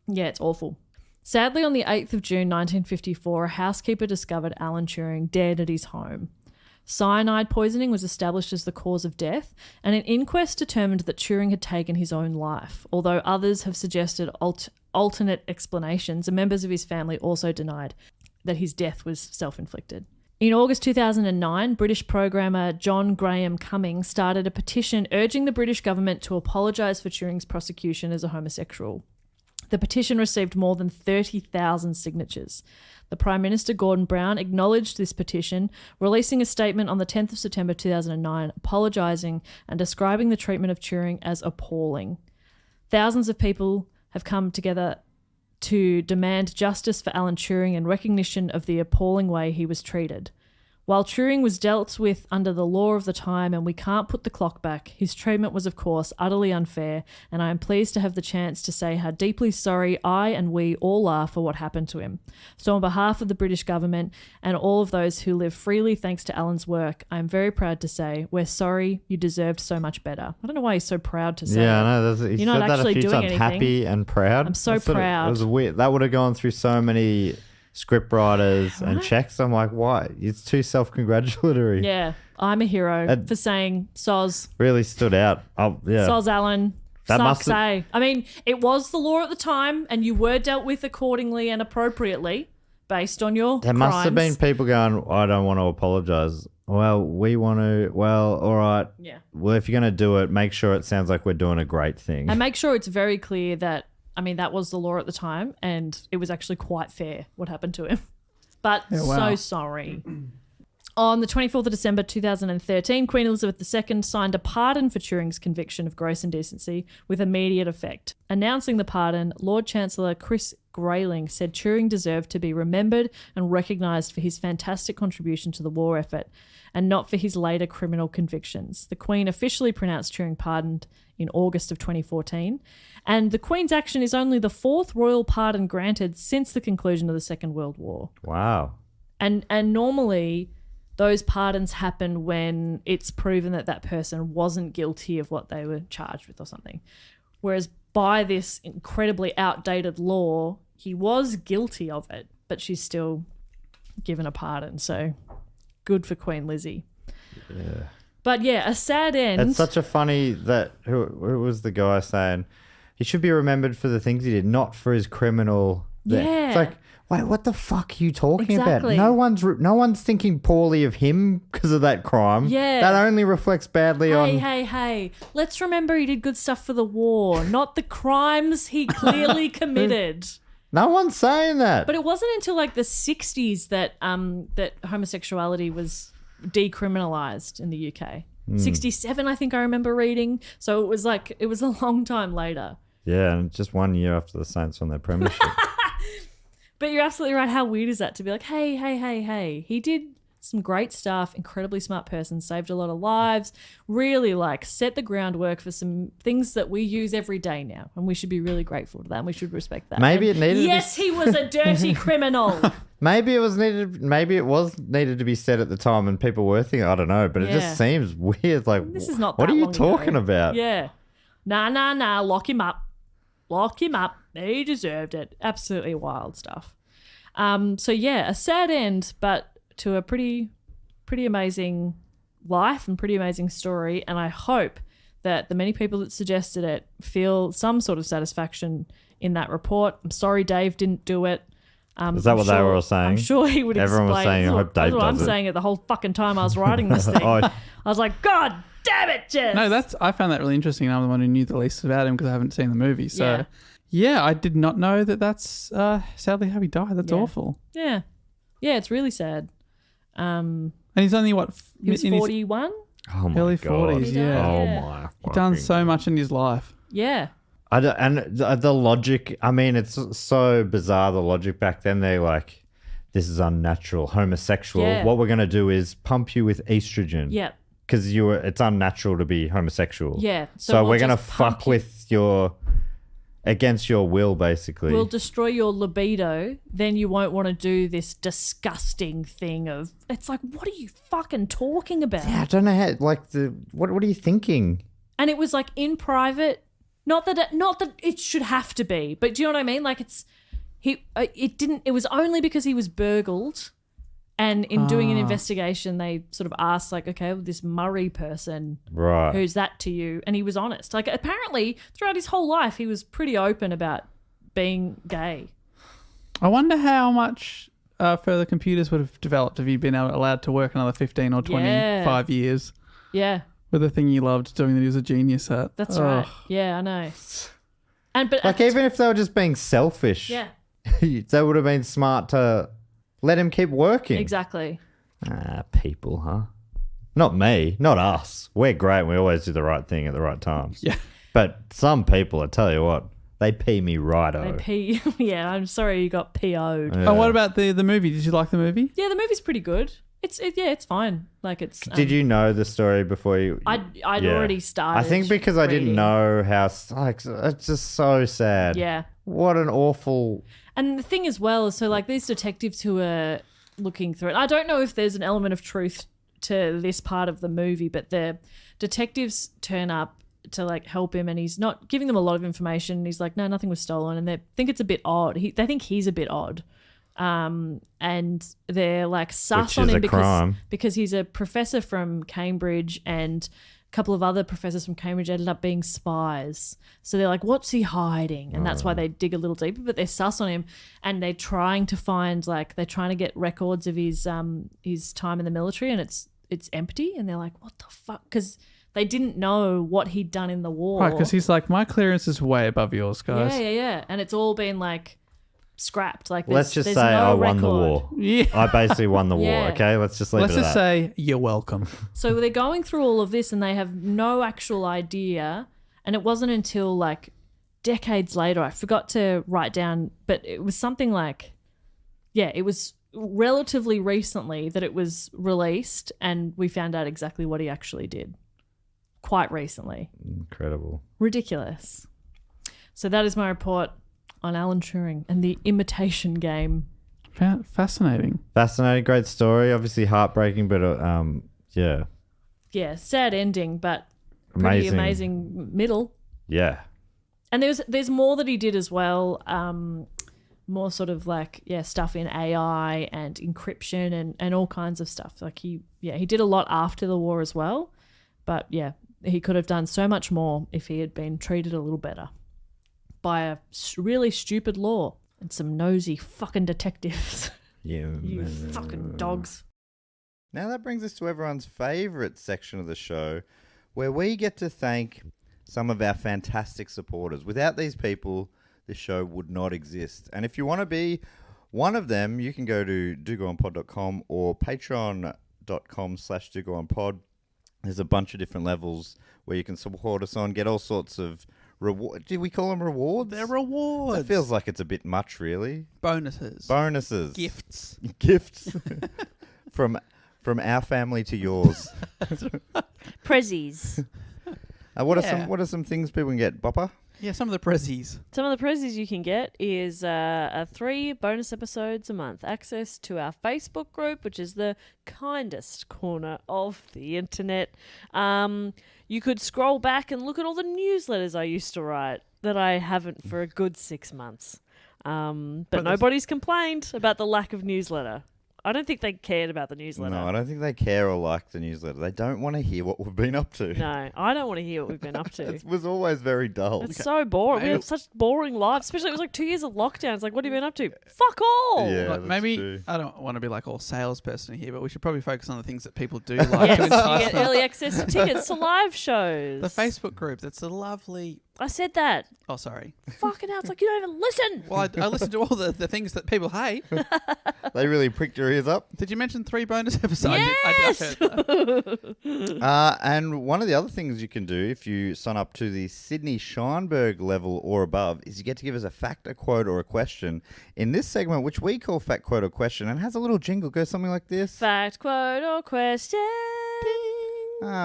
Yeah, it's awful. Sadly, on the 8th of June 1954, a housekeeper discovered Alan Turing dead at his home. Cyanide poisoning was established as the cause of death, and an inquest determined that Turing had taken his own life, although others have suggested alternate explanations, and members of his family also denied that his death was self-inflicted. In August 2009, British programmer John Graham Cumming started a petition urging the British government to apologise for Turing's prosecution as a homosexual. The petition received more than 30,000 signatures. The Prime Minister Gordon Brown acknowledged this petition, releasing a statement on the 10th of September 2009, apologising and describing the treatment of Turing as appalling. Thousands of people have come together to demand justice for Alan Turing and recognition of the appalling way he was treated. While Turing was dealt with under the law of the time and we can't put the clock back, his treatment was of course utterly unfair, and I am pleased to have the chance to say how deeply sorry I and we all are for what happened to him. So on behalf of the British government and all of those who live freely thanks to Alan's work, I am very proud to say, we're sorry, you deserved so much better. I don't know why he's so proud to say Yeah, that. I know. You're not that actually a few doing times, anything. happy and proud. I'm so proud. It was weird. That would have gone through so many script writers and checks. I'm like, why? It's too self-congratulatory. Yeah, I'm a hero for saying soz. Really stood out. Oh, yeah. Soz Alan. That Suck must have- say. I mean, it was the law at the time and you were dealt with accordingly and appropriately based on your There must have been people going, I don't want to apologise. Well, we want to. Well, all right. Yeah. Well, if you're going to do it, make sure it sounds like we're doing a great thing. And make sure it's very clear that, I mean, that was the law at the time and it was actually quite fair what happened to him. But so sorry. On the 24th of December 2013, Queen Elizabeth II signed a pardon for Turing's conviction of gross indecency with immediate effect. Announcing the pardon, Lord Chancellor Chris Grayling said Turing deserved to be remembered and recognised for his fantastic contribution to the war effort and not for his later criminal convictions. The Queen officially pronounced Turing pardoned in August of 2014, and the Queen's action is only the fourth royal pardon granted since the conclusion of the Second World War. Wow. And normally those pardons happen when it's proven that that person wasn't guilty of what they were charged with or something. Whereas by this incredibly outdated law, he was guilty of it, but she's still given a pardon. So good for Queen Lizzie. Yeah. But yeah, a sad end. It's such a funny that who was the guy saying he should be remembered for the things he did, not for his criminal. Yeah. It's like, wait, what the fuck are you talking Exactly. about? No one's thinking poorly of him because of that crime. Yeah. That only reflects badly on. Hey. Let's remember he did good stuff for the war, not the crimes he clearly committed. No one's saying that. But it wasn't until like the 60s that that homosexuality was decriminalized in the UK. 67, I think I remember reading. So it was a long time later. Yeah, and just 1 year after the Saints won their premiership. But you're absolutely right. How weird is that to be like, hey. He did some great stuff, incredibly smart person, saved a lot of lives, really like set the groundwork for some things that we use every day now. And we should be really grateful to that and we should respect that. Maybe And it needed to be- yes, he was a dirty criminal. Maybe it was needed to be said at the time and people were thinking, I don't know, but it Yeah. just seems weird. Like, This is not what that are you long talking ago. about? Yeah. Nah. Lock him up. He deserved it. Absolutely wild stuff. So yeah, a sad end, but to a pretty amazing life and pretty amazing story. And I hope that the many people that suggested it feel some sort of satisfaction in that report. I'm sorry Dave didn't do it. Is that what they were all saying? I'm sure he would Everyone was explain. saying, I hope Dave That's what I'm does it. saying it the whole fucking time I was writing this thing. Oh. I was like, God damn it, Jess. No, I found that really interesting. I'm the one who knew the least about him because I haven't seen the movie. So, yeah, I did not know that that's sadly how he died. That's awful. Yeah. Yeah, it's really sad. And he's only, He was in his 41? Oh my early God. 40s, yeah. Oh Yeah. my. He's done fucking so much in his life. Yeah. And the logic, I mean, it's so bizarre, the logic back then. They're like, this is unnatural, homosexual. Yeah. What we're going to do is pump you with estrogen. Yeah. Because it's unnatural to be homosexual. Yeah. So we'll we're going to just pump fuck you- with against your will, basically. We'll destroy your libido, then you won't want to do this disgusting thing of, it's like, what are you fucking talking about? Yeah, I don't know how, what are you thinking? And it was like in private, not that it should have to be, but do you know what I mean? Like it was only because he was burgled And in doing an investigation, they sort of asked, like, okay, well, this Murray person, Right. who's that to you? And he was honest. Like, apparently, throughout his whole life, he was pretty open about being gay. I wonder how much further computers would have developed if you'd been allowed to work another 15 or 25 years Yeah, with the thing you loved doing that he was a genius at. that's right. Yeah, I know. But Like, even if they were just being selfish, yeah, they would have been smart to let him keep working. exactly. People, huh? Not me, not us. We're great. We always do the right thing at the right times. Yeah. But some people, I tell you what, they pee me righto. Yeah, I'm sorry you got PO'd. Yeah. Oh, what about the movie? Did you like the movie? Yeah, the movie's pretty good. It's fine. Like, it's. Did you know the story before you? I'd Yeah. already started. I think because I didn't reading. know how. Like, it's just so sad. Yeah. What an awful. And the thing as well is, so like these detectives who are looking through it, I don't know if there's an element of truth to this part of the movie, but the detectives turn up to like help him, and he's not giving them a lot of information. He's like, no, nothing was stolen, and they think it's a bit odd. They think he's a bit odd, and they're like sus Which on is him a crime. because he's a professor from Cambridge, and a couple of other professors from Cambridge ended up being spies. So they're like, what's he hiding? And that's why they dig a little deeper, but they're sus on him, and they're trying to find, like, they're trying to get records of his time in the military, and it's empty, and they're like, what the fuck? Because they didn't know what he'd done in the war. Right, because he's like, my clearance is way above yours, guys. Yeah. And it's all been like scrapped. Like, Let's just there's say no I won the record. war. Yeah. I basically won the war. Yeah. Okay, let's just leave Let's it at just that. say you're welcome. So they're going through all of this, and they have no actual idea. And it wasn't until like decades later, I forgot to write down, but it was something like, yeah, it was relatively recently that it was released, and we found out exactly what he actually did. Quite recently. Incredible. Ridiculous. So that is my report on Alan Turing and the imitation game. Fascinating. Fascinating, great story. Obviously heartbreaking, but yeah, Yeah, sad ending, but pretty amazing middle. yeah. And there's more that he did as well. More sort of like, stuff in AI and encryption and all kinds of stuff. Like he did a lot after the war as well. But yeah, he could have done so much more if he had been treated a little better by a really stupid law and some nosy fucking detectives. Yeah. You fucking dogs. Now that brings us to everyone's favourite section of the show, where we get to thank some of our fantastic supporters. Without these people, this show would not exist. And if you want to be one of them, you can go to dogoonpod.com or patreon.com/dogoonpod. There's a bunch of different levels where you can support us on, get all sorts of reward. Do we call them rewards? They're rewards. It feels like it's a bit much, really. Bonuses. Bonuses. Gifts. Gifts. from our family to yours. Prezzies. What are some things people can get, Bopper? Yeah, some of the prezzies. Some of the prezzies you can get is 3 bonus episodes a month, access to our Facebook group, which is the kindest corner of the internet. You could scroll back and look at all the newsletters I used to write that I haven't for a good 6 months. But nobody's complained about the lack of newsletter. I don't think they cared about the newsletter. No, I don't think they care or like the newsletter. They don't want to hear what we've been up to. No, I don't want to hear what we've been up to. It was always very dull. It's so boring. We have such boring lives, especially it was like 2 years of lockdown. It's like, what have you been up to? Fuck all. Yeah. Like, that's maybe true. I don't want to be like all salesperson here, but we should probably focus on the things that people do like to Yes, entice you get them. early access to tickets to live shows. The Facebook group. That's a lovely. I said that. Oh, sorry. Fucking hell, it's like you don't even listen. Well, I listen to all the things that people hate. They really pricked your ears up. Did you mention 3 bonus episodes? Yes! I heard that. And one of the other things you can do if you sign up to the Sydney Scheinberg level or above is you get to give us a fact, a quote, or a question in this segment, which we call Fact, Quote, or Question, and has a little jingle. Goes something like this. Fact, quote, or question.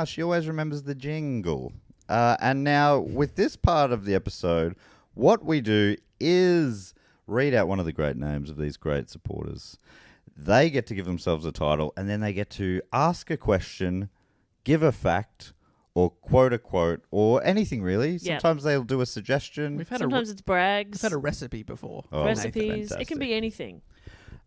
She always remembers the jingle. And now, with this part of the episode, what we do is read out one of the great names of these great supporters. They get to give themselves a title, and then they get to ask a question, give a fact, or quote a quote, or anything really. Yep. Sometimes they'll do a suggestion. We've had Sometimes it's brags, we've had a recipe before. Oh, recipes. It fantastic. can be anything.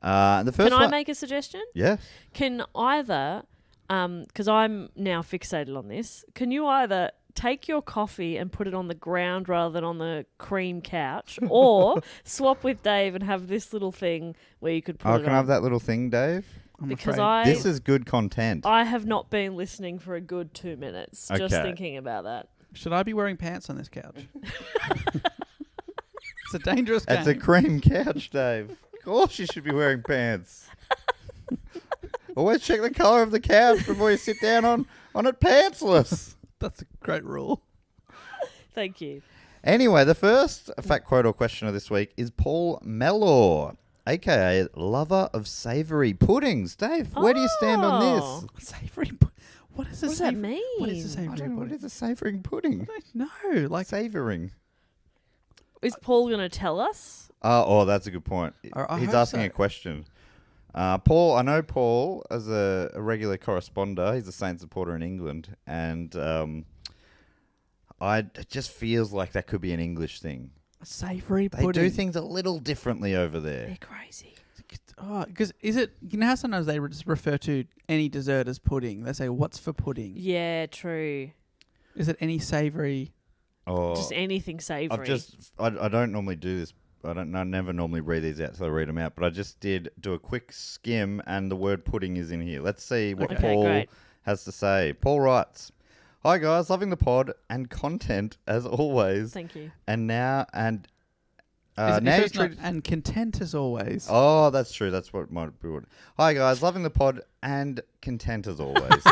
The first Can I one, make a suggestion? yeah. Can either, because I'm now fixated on this, can you either take your coffee and put it on the ground rather than on the cream couch, or swap with Dave and have this little thing where you could put it Can on? I have that little thing, Dave? I'm Because afraid. This is good content. I have not been listening for a good 2 minutes, just Okay. thinking about that. Should I be wearing pants on this couch? It's a dangerous game. It's a cream couch, Dave. Of course you should be wearing pants. Always check the colour of the couch before you sit down on it pantsless. That's a great rule. Thank you. Anyway, the first fact quote or question of this week is Paul Mellor, a.k.a. lover of savoury puddings. Dave, where do you stand on Oh. this? Savoury. What is a What does that savoury? mean? What is a I savoury don't know. What pudding? is a savouring pudding? I don't know. Like, Savouring. Is Paul going to tell us? Oh, that's a good point. I He's hope asking so. a question. Paul, I know Paul as a regular corresponder. He's a Saints supporter in England, and it just feels like that could be an English thing. a savoury They pudding. do things a little differently over there. They're crazy. Oh, because is it? You know how sometimes they just refer to any dessert as pudding. They say, "What's for pudding?" Yeah, true. Is it any savoury? Oh, Just anything savoury. I don't normally do this. I never normally read these out, so I read them out. But I just did do a quick skim, and the word pudding is in here. Let's see what Okay, Paul great. has to say. Paul writes, "Hi guys, loving the pod and content as always. Thank you. And now and Is it- now if you it's not- treat." and content as always. Oh, that's true. That's what might be. Hi guys, loving the pod and content as always.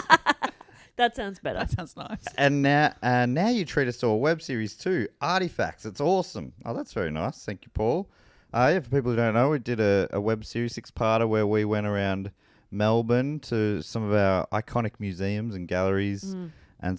That sounds better. That sounds nice. And now you treat us to a web series too. Artifacts. It's awesome. Oh, that's very nice. Thank you, Paul. Yeah, for people who don't know, we did a web series 6-parter where we went around Melbourne to some of our iconic museums and galleries and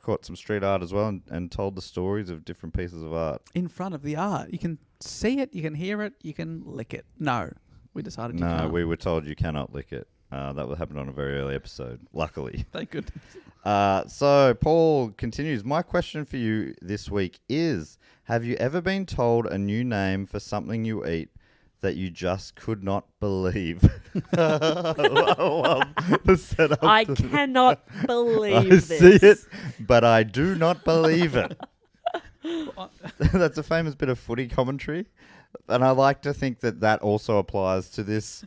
caught some street art as well and told the stories of different pieces of art. In front of the art, you can see it, you can hear it, you can lick it. No, we decided you No, can't. we were told you cannot lick it. That would happen on a very early episode, luckily. Thank goodness. So Paul continues, my question for you this week is, have you ever been told a new name for something you eat that you just could not believe? I love the setup. I cannot believe I this. see it, but I do not believe it. That's a famous bit of footy commentary. And I like to think that also applies to this.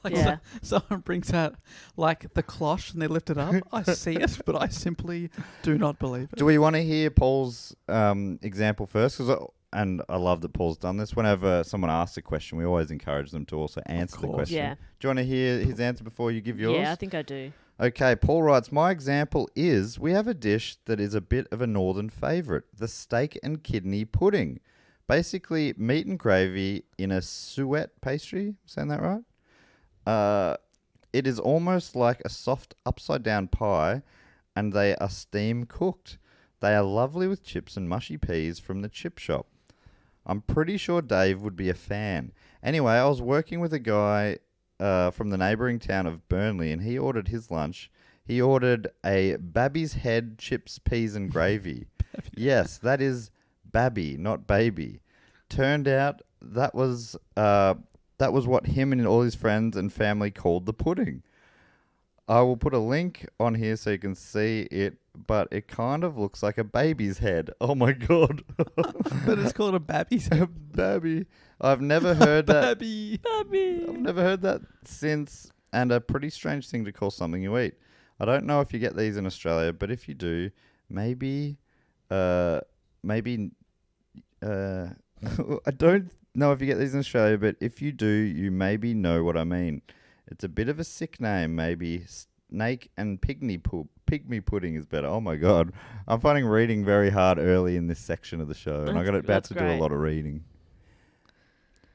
Like Yeah. someone brings out like the cloche and they lift it up. I see it, but I simply do not believe it. Do we want to hear Paul's example first? And I love that Paul's done this. Whenever someone asks a question, we always encourage them to also answer the course. question. Yeah. Do you want to hear his answer before you give yours? Yeah, I think I do. Okay, Paul writes, my example is we have a dish that is a bit of a northern favourite, the steak and kidney pudding. Basically, meat and gravy in a suet pastry. Saying that right? It is almost like a soft upside-down pie, and they are steam cooked. They are lovely with chips and mushy peas from the chip shop. I'm pretty sure Dave would be a fan. Anyway, I was working with a guy from the neighbouring town of Burnley, and he ordered his lunch. He ordered a Babby's Head chips, peas and gravy. Yes, that is Babby, not baby. Turned out that was what him and all his friends and family called the pudding. I will put a link on here so you can see it, but it kind of looks like a baby's head. Oh my God. But it's called a babby's head. Babby. I've never heard that. Babby. I've never heard that since, and a pretty strange thing to call something you eat. I don't know if you get these in Australia, but if you do, maybe I don't know if you get these in Australia, but if you do, you maybe know what I mean. It's a bit of a sick name, maybe. Snake and pygmy pudding is better. Oh my God. I'm finding reading very hard early in this section of the show, and I got about That's to do great. a lot of reading.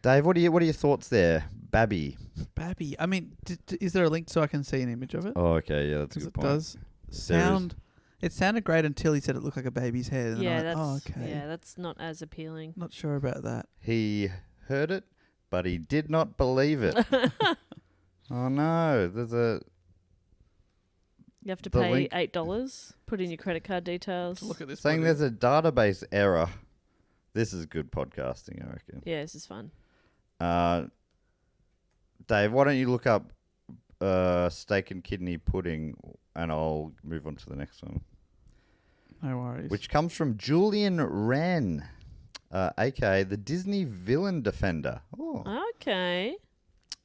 Dave, what are your thoughts there? Babby. Babby. I mean, is there a link so I can see an image of it? Oh, okay. Yeah, that's a Because good it point. does sound. It sounded great until he said it looked like a baby's head. And Yeah, I that's went, oh, okay. yeah, that's not as appealing. Not sure about that. He heard it, but he did not believe it. Oh no, there's a You have to The pay link- $8. Put in your credit card details. Look at this. saying pudding. there's a database error. This is good podcasting, I reckon. Yeah, this is fun. Dave, why don't you look up steak and kidney pudding, and I'll move on to the next one. No worries. Which comes from Julian Wren, aka the Disney villain defender. Oh. Okay.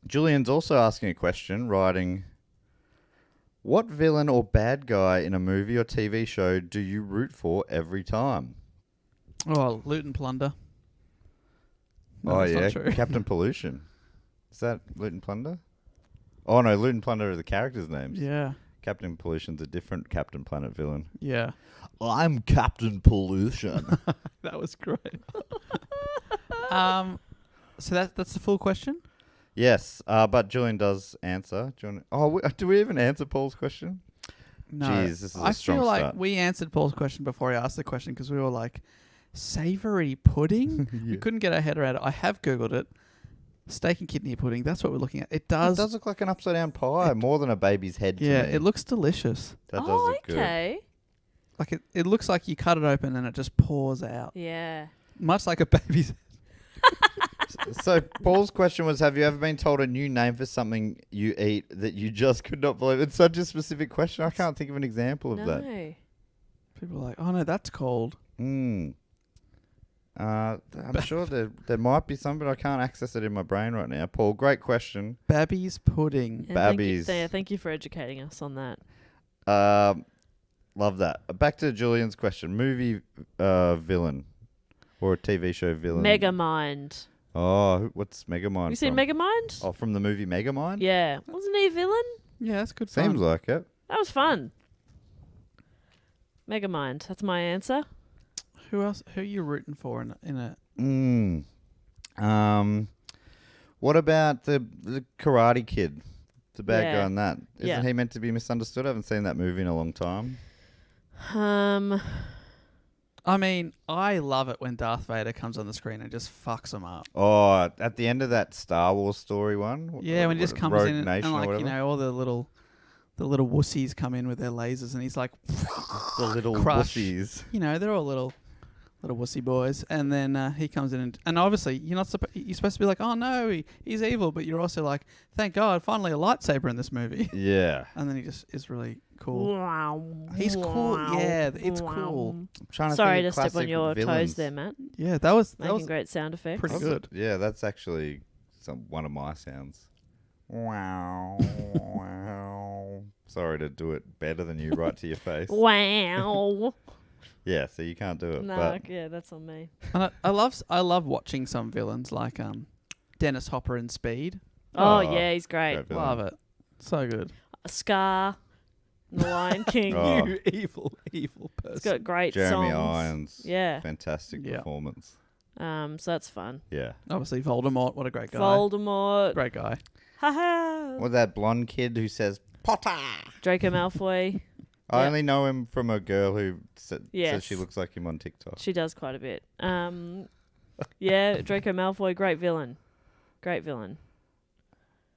Julian's also asking a question, writing, what villain or bad guy in a movie or TV show do you root for every time? Oh, loot and plunder. No, Oh, that's yeah. not true. Captain Pollution. Is that Loot and Plunder? Oh, no. Loot and Plunder are the characters' names. Yeah. Captain Pollution's a different Captain Planet villain. Yeah. I'm Captain Pollution. That was great. So that's the full question? Yes, but Julian does answer. Do we even answer Paul's question? No. Jeez, this is a strong feel like start. we answered Paul's question before he asked the question because we were like, savoury pudding? We couldn't get our head around it. I have Googled it. Steak and kidney pudding. That's what we're looking at. It It does. does look like an upside-down pie, more than a baby's head to Yeah, me. it looks delicious. That does look good. Okay. Like it looks like you cut it open and it just pours out. Yeah. Much like a baby's. So Paul's question was, have you ever been told a new name for something you eat that you just could not believe? It's such a specific question. I can't think of an example of that. No. People are like, oh no, that's cold. I'm sure there might be some, but I can't access it in my brain right now. Paul, great question. Baby's pudding. Yeah, Babbies. Thank you for educating us on that. Love that. Back to Julian's question. Movie villain or a TV show villain? Megamind. Oh, what's Megamind You seen from? Megamind? Oh, from the movie Megamind? Yeah. Wasn't he a villain? Yeah, that's good Seems fun. like it. That was fun. Megamind. That's my answer. Who else? Who are you rooting for in a? What about the Karate Kid? The bad Yeah. guy in that. Isn't Yeah. he meant to be misunderstood? I haven't seen that movie in a long time. I mean, I love it when Darth Vader comes on the screen and just fucks them up. Oh, at the end of that Star Wars story one? Yeah, when he just comes Rogue in and Nation or like, you whatever? know, all the little wussies come in with their lasers and he's like, The little crush. wussies. you know, they're all little wussy boys. And then he comes in and obviously you're supposed to be like, oh no, he's evil. But you're also like, thank God, finally a lightsaber in this movie. Yeah. And then he just is really cool. Wow. He's cool. Yeah, it's cool. I'm trying to Sorry think to of step on classic your villains. toes there, Matt. Yeah, that was Making great sound effects. pretty That's good. Yeah, that's actually one of my sounds. Wow. Wow. Sorry to do it better than you right to your face. Wow. Yeah, so you can't do it. No, but yeah, that's on me. And I love watching some villains like Dennis Hopper in Speed. Oh, Oh, yeah, he's great. great villain. Love it. So good. Scar, The Lion King. Oh. You evil person. It's got great Jeremy songs. Irons. Yeah. Fantastic Yeah. performance. So that's fun. Yeah. Obviously Voldemort. What a great guy. Voldemort. Great guy. Haha. What that blonde kid who says, Potter? Draco Malfoy. I Yeah. only know him from a girl who says Yes. she looks like him on TikTok. She does quite a bit. Yeah, Draco Malfoy, great villain. Great villain.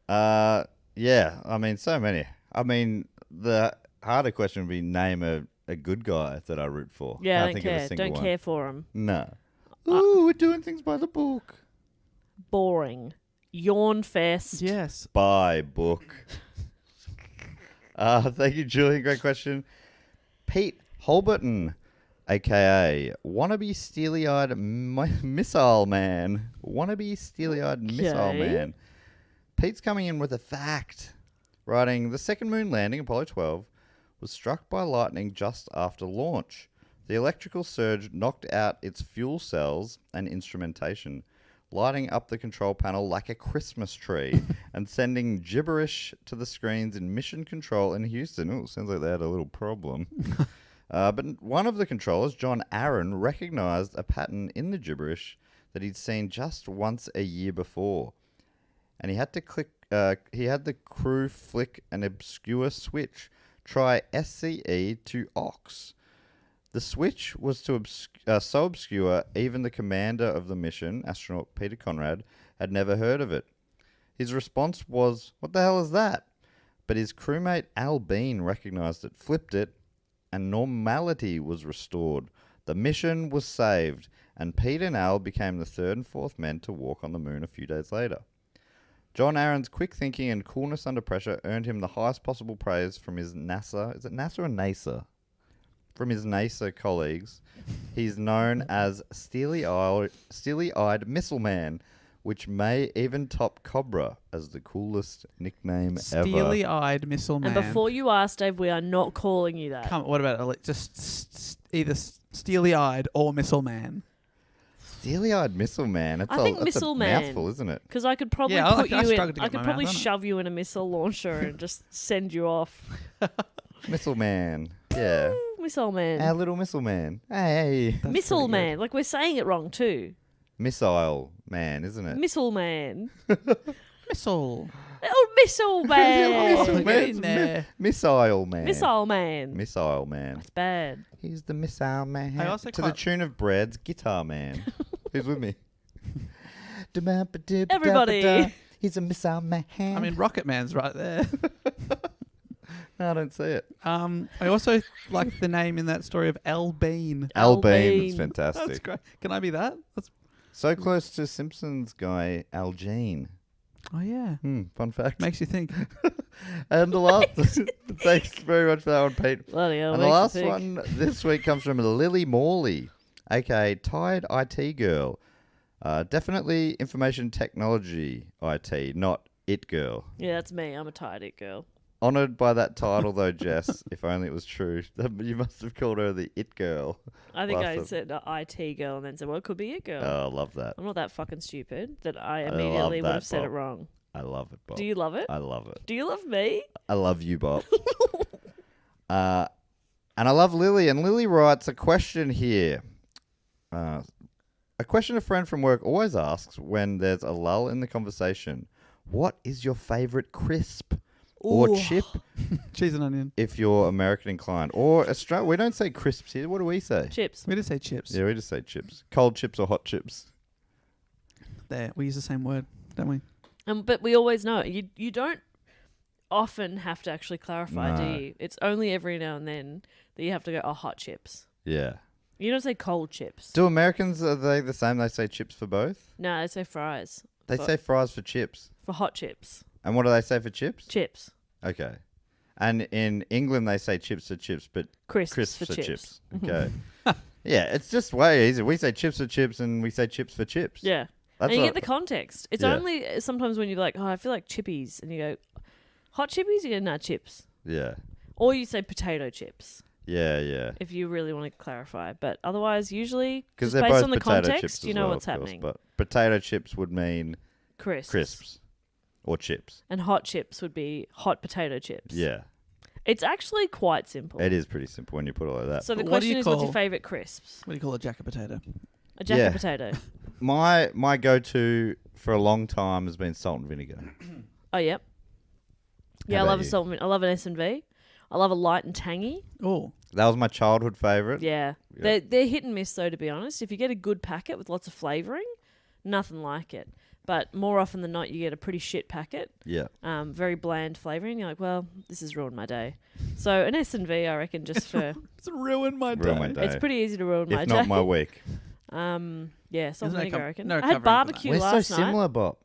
Yeah, I mean, so many. I mean, the harder question would be name a good guy that I root for. Yeah, I Can't don't think of a care. single Don't one. care for him. No. Ooh, we're doing things by the book. Boring. Yawn fest. Yes. By book. Thank you, Julian. Great question. Pete Holberton, a.k.a. Wannabe Steely-Eyed Missile Man. Wannabe Steely-Eyed Missile Okay. Man. Pete's coming in with a fact, writing, the second moon landing, Apollo 12, was struck by lightning just after launch. The electrical surge knocked out its fuel cells and instrumentation, lighting up the control panel like a Christmas tree and sending gibberish to the screens in Mission Control in Houston. Oh, sounds like they had a little problem. But one of the controllers, John Aaron, recognized a pattern in the gibberish that he'd seen just once a year before. And he had to he had the crew flick an obscure switch. Try SCE to aux. The switch was so obscure, even the commander of the mission, astronaut Peter Conrad, had never heard of it. His response was, "What the hell is that?" But his crewmate Al Bean recognized it, flipped it, and normality was restored. The mission was saved, and Pete and Al became the third and fourth men to walk on the moon a few days later. John Aaron's quick thinking and coolness under pressure earned him the highest possible praise from his NASA. Is it NASA or NASA? From his NASA colleagues. He's known as Steely-Eyed Missile Man, which may even top Cobra as the coolest nickname ever. Steely-eyed Missile Man. And before you ask, Dave, we are not calling you that. What about just either Steely-eyed or Missile Man? Steely-Eyed Missile Man. That's I think that's Missile a Man. mouthful, isn't it? Because I could probably Yeah, put I you struggled in. to I get could my probably mouth on it. shove you in a missile launcher and just send you off. Missile Man. Yeah. Missile Man. Our little Missile Man. Hey. That's Missile pretty Man. Like, we're saying it wrong too. Missile Man, isn't it? Missile Man. Missile. Oh, Missile Man. Missile Get Man. in there. Missile Man. Missile Man. Missile Man. It's bad. He's the Missile Man. I also to the quite- tune of Brad's Guitar Man. Who's with me? Everybody. He's a Missile Man. I mean, Rocket Man's right there. No, I don't see it. I also like the name in that story of Al Bean. Al Al Bean is Bean. That's fantastic. great. Can I be that? That's So close to Simpsons guy Al Jean. oh yeah. Fun fact. Makes you think. And the last, thanks very much for that one, Pete. Bloody hell. And the makes you last think. one this week comes from Lily Morley, aka Tired IT Girl. Definitely information technology IT, not it girl. Yeah, that's me. I'm a tired it girl. Honoured by that title though, Jess, if only it was true. You must have called her the it girl. I think Last I time. said IT girl and then said, well, it could be it girl. Oh, I love that. I'm not that fucking stupid that I love immediately would that, have said it Bob. wrong. I love it, Bob. Do you love it? I love it. Do you love me? I love you, Bob. And I love Lily. And Lily writes a question here. A question a friend from work always asks when there's a lull in the conversation. What is your favourite crisp or Ooh. chip Cheese and onion. if you're American inclined? Or Australia? We don't say crisps here. What do we say? Chips. We just say chips. Yeah, we just say chips. Cold chips or hot chips. There, we use the same word, don't we? But we always know. You don't often have to actually clarify, No. do you? It's only every now and then that you have to go, oh, hot chips. Yeah. You don't say cold chips. Do Americans, are they the same? They say chips for both? No, they say fries. They For- say fries for chips. For hot chips. And what do they say for chips? Chips. Okay. And in England, they say chips for chips, but Crisps, crisps for chips. Okay. Yeah, it's just way easier. We say chips for chips and we say chips for chips. Yeah. That's and you what- get the context. It's Yeah. only sometimes when you're like, oh, I feel like chippies. And you go, hot chippies? You go, nah, chips. Yeah. Or you say potato chips Yeah, yeah. if you really want to clarify. But otherwise, usually, Because just they're based both on the potato context, chips as you know well, what's of course, happening. But potato chips would mean Crisps. crisps or chips. And hot chips would be hot potato chips. Yeah. It's actually quite simple. It is pretty simple when you put it like that. So the What do question you is, what's call- your favourite crisps? What do you call a jacket potato? A jacket Yeah. potato. My go-to for a long time has been salt and vinegar. Oh, yep. Yeah, How I about love a you? salt. I love an S&V. I love a light and tangy. Oh, That was my childhood favourite. Yeah. Yeah. They're hit and miss, though, to be honest. If you get a good packet with lots of flavouring, nothing like it. But more often than not, you get a pretty shit packet, Yeah. very bland flavouring. You're like, well, this has ruined my day. So an S&V, I reckon, just for... it's ruined my day. Ruined my day. It's pretty easy to ruin my If day. not my week. Yeah, salt There's no and vinegar, com- I reckon. no I had covering for that. barbecue We're so last night. similar, Bob.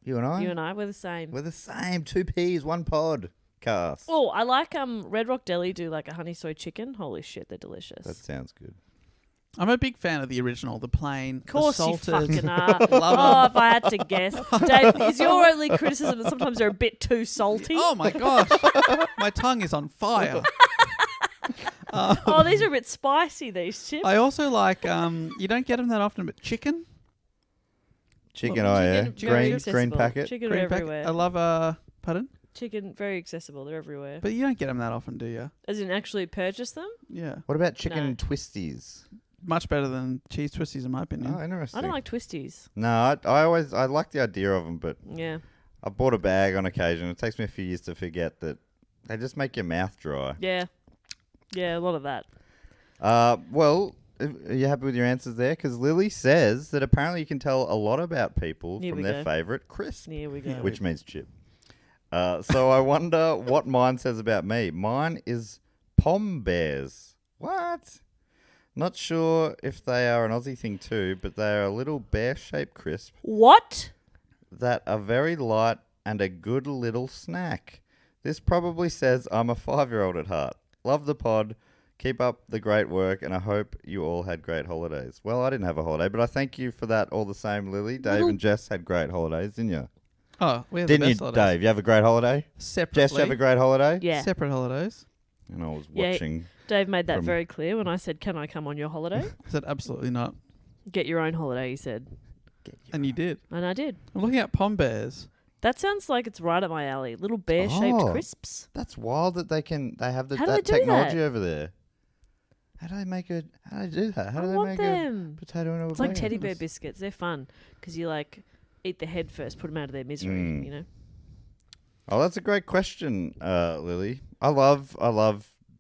You and I. You and I, we're the same. We're the same. 2 peas, 1 podcast. Oh, I like Red Rock Deli do like a honey soy chicken. Holy shit, they're delicious. That sounds good. I'm a big fan of the original, the plain, Of course the you salted. fucking are. Love Oh, if I had to guess. Dave, is your only criticism that sometimes they're a bit too salty? Oh my gosh, my tongue is on fire. Oh, these are a bit spicy, these chips. I also like you don't get them that often, but chicken. Chicken, Well, oh yeah. Chicken, very Green accessible. packet. Chicken Green packet. everywhere. I love pardon, Chicken, very accessible. They're everywhere. but you don't get them that often, do you? As in actually purchase them? Yeah, What about chicken No. twisties? much better than cheese twisties, in my opinion. Oh, interesting. I don't like twisties. No, I like the idea of them, but Yeah. I bought a bag on occasion. It takes me a few years to forget that they just make your mouth dry. Yeah. Yeah, a lot of that. Well, are you happy with your answers there? Because Lily says that apparently you can tell a lot about people Here from we their go. favourite crisp, Here we go. Yeah. which means chip. So I wonder what mine says about me. Mine is pom bears. What? Not sure if they are an Aussie thing too, but they are a little bear-shaped crisp What? that are very light and a good little snack. This probably says I'm a 5-year-old at heart. Love the pod. Keep up the great work, and I hope you all had great holidays. Well, I didn't have a holiday, but I thank you for that all the same, Lily. Dave and Jess had great holidays, didn't you? Oh, we had Didn't the you, best holidays. Dave? You have a great holiday? Separately. Jess, you have a great holiday? Yeah. Separate holidays. And I was Yeah. watching. Dave made that from- very clear when I said, "Can I come on your holiday?" I said absolutely not. Get your own holiday, he said. And you did. And I did. I'm looking at pom bears. That sounds like it's right up my alley. Little bear-shaped Oh. crisps. That's wild that they have How do that they do technology that? over there. How do they do that? How I do they want make them. a potato in a It's like bag? teddy bear biscuits. They're fun because you like eat the head first, put them out of their misery. Mm. You know. Oh, that's a great question, Lily. I love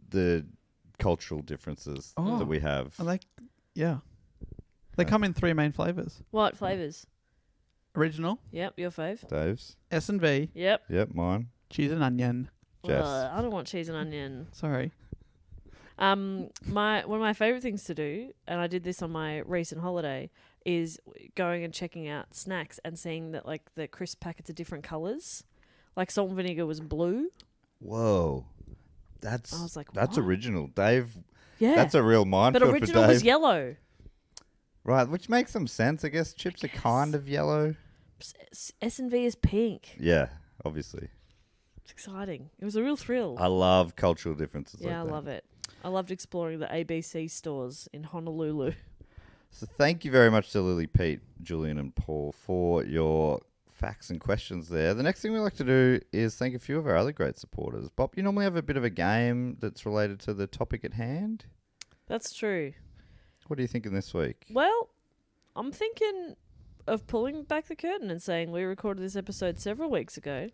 the cultural differences Oh. that we have. I like, yeah. They come in 3 main flavors. What flavors? Original, Yep, your fave. Dave's. S&V, Yep. Yep, mine. cheese and onion. Jess. I don't want cheese and onion. Sorry. One of my favorite things to do, and I did this on my recent holiday, is going and checking out snacks and seeing that like the crisp packets are different colors. Like salt and vinegar was blue. Whoa. I was like, that's what? original. Dave, Yeah, that's a real but minefield for original Dave. was yellow. Right, which makes some sense. I guess chips are kind of yellow. S&V is pink. Yeah, obviously. It's exciting. It was a real thrill. I love cultural differences like Yeah, I that. love it. I loved exploring the ABC stores in Honolulu. So thank you very much to Lily, Pete, Julian and Paul for your facts and questions there. The next thing we like to do is thank a few of our other great supporters. Bob, you normally have a bit of a game that's related to the topic at hand. That's true. What are you thinking this week? Well, I'm thinking of pulling back the curtain and saying we recorded this episode several weeks ago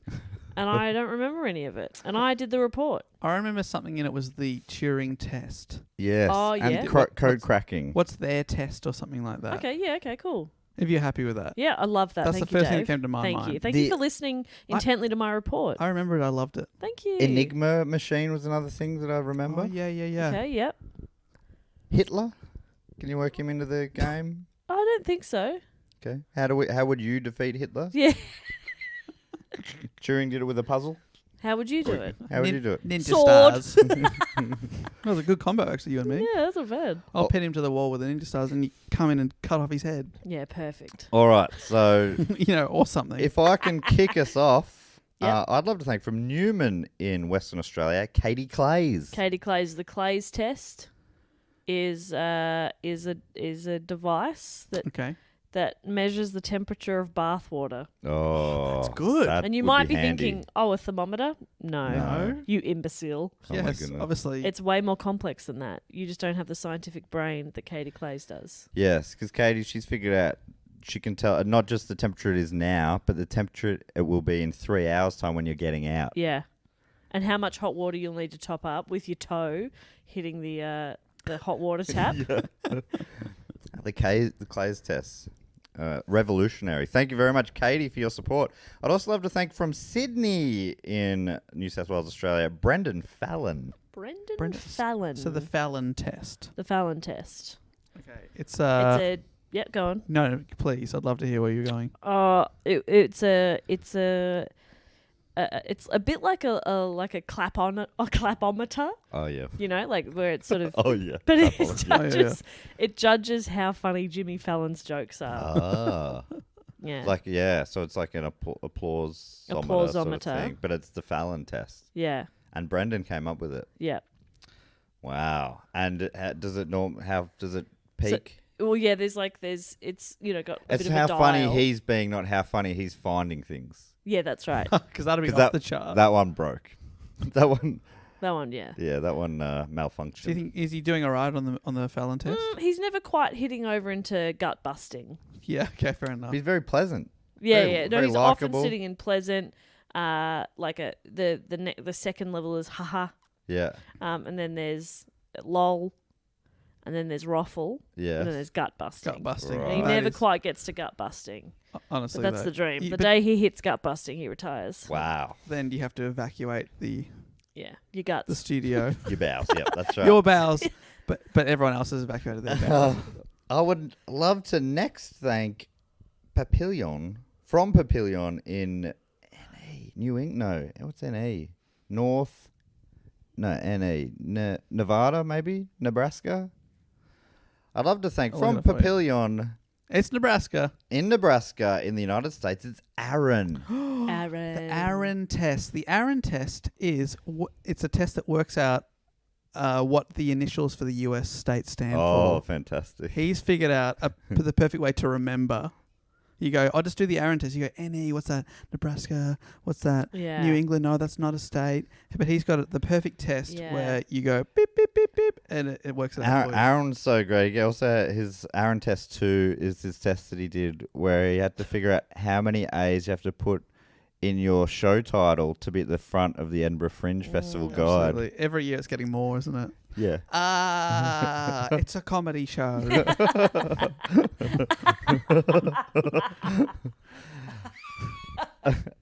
and I don't remember any of it. And I did the report. I remember something in it was the Turing test. Yes. Oh, and yeah? code cracking. What's their test or something like that? Okay, yeah, okay, cool. If you're happy with that. Yeah, I love that. That's Thank the you, first thing Dave. that came to my Thank mind. you. Thank The- you for listening intently to my report. I remember it. I loved it. Thank you. Enigma machine was another thing that I remember. Oh, yeah. Okay, yep. Hitler? Can you work him into the game? I don't think so. Okay. How would you defeat Hitler? Yeah. Turing did it with a puzzle. How would you do it? How would you do it? Ninja Sword. stars. That was a good combo, actually, you and me. Yeah, that's not bad. I'll pin him to the wall with the ninja stars and you come in and cut off his head. Yeah, perfect. All right. So Or something. if I can kick us off, Yep. I'd love to thank from Newman in Western Australia, Katie Clays. Katie Clay's the Clay's test is a device Okay. that measures the temperature of bath water. Oh, That's good. that And you would might be handy. thinking, oh, a thermometer? No. No. You imbecile. Oh my Yes, goodness. obviously. It's way more complex than that. You just don't have the scientific brain that Katie Clay's does. Yes, because Katie, she's figured out she can tell not just the temperature it is now, but the temperature it will be in 3 hours' time when you're getting out. Yeah. And how much hot water you'll need to top up with your toe hitting the hot water tap. The Clays test. Revolutionary. Thank you very much, Katie, for your support. I'd also love to thank from Sydney in New South Wales, Australia, Brendan Fallon. Brendan Fallon. So the Fallon test. The Fallon test. Okay. It's It's a... Yep, go on. No, please. I'd love to hear where you're going. It's a bit like a clapometer, Oh, yeah. you know, like where it's sort of. Oh, yeah. But it Apologies. judges, it judges how funny Jimmy Fallon's jokes are. Ah. Yeah. So it's like an applause sort of Applausometer. thing, but it's the Fallon test. Yeah. And Brendan came up with it. Yeah. Wow. And how does it peak? Well, yeah. It's got a It's bit of how a dial. funny he's being, not how funny he's finding things. Yeah, that's right. Because that'll be 'Cause off the chart. That one broke. That one, That one, yeah. yeah, that one Do you malfunctioned. think, is he doing all right on the Fallon test? He's never quite hitting over into gut busting. Yeah, okay, fair enough. He's very pleasant. Yeah, Very- yeah. No, very he's likeable. often sitting in pleasant. The second level is haha. Yeah, And then there's lol, and then there's ruffle, yeah. and then there's gut busting. Gut busting. Right. And he That never is- quite gets to gut busting. Honestly, But that's though. the dream. The But day he hits gut busting, he retires. Wow. then you have to evacuate the Yeah, your guts. studio. Your bowels. Yep, that's right. Your bowels, but everyone else has evacuated their bowels. I would love to next thank Papillon from Papillon in New England? No. What's NE? North? No, NE. Nevada, maybe? Nebraska? I'd love to thank from Papillion It's Nebraska. in Nebraska in the United States. It's Aaron. Aaron. The Aaron test. The Aaron test is it's a test that works out what the initials for the US state stand Oh, for. fantastic. He's figured out the perfect way to remember. You go, I'll just do the Aaron test. You go, NE, what's that? Nebraska, what's that? Yeah. New England, no, that's not a state. But he's got the perfect test Yeah. where you go, beep, beep, beep, beep, and it works out. for you. Aaron's so great. He also, his Aaron test 2 is his test that he did where he had to figure out how many A's you have to put in your show title to be at the front of the Edinburgh Fringe Festival guide. Absolutely. Every year it's getting more, isn't it? Yeah. It's a comedy show.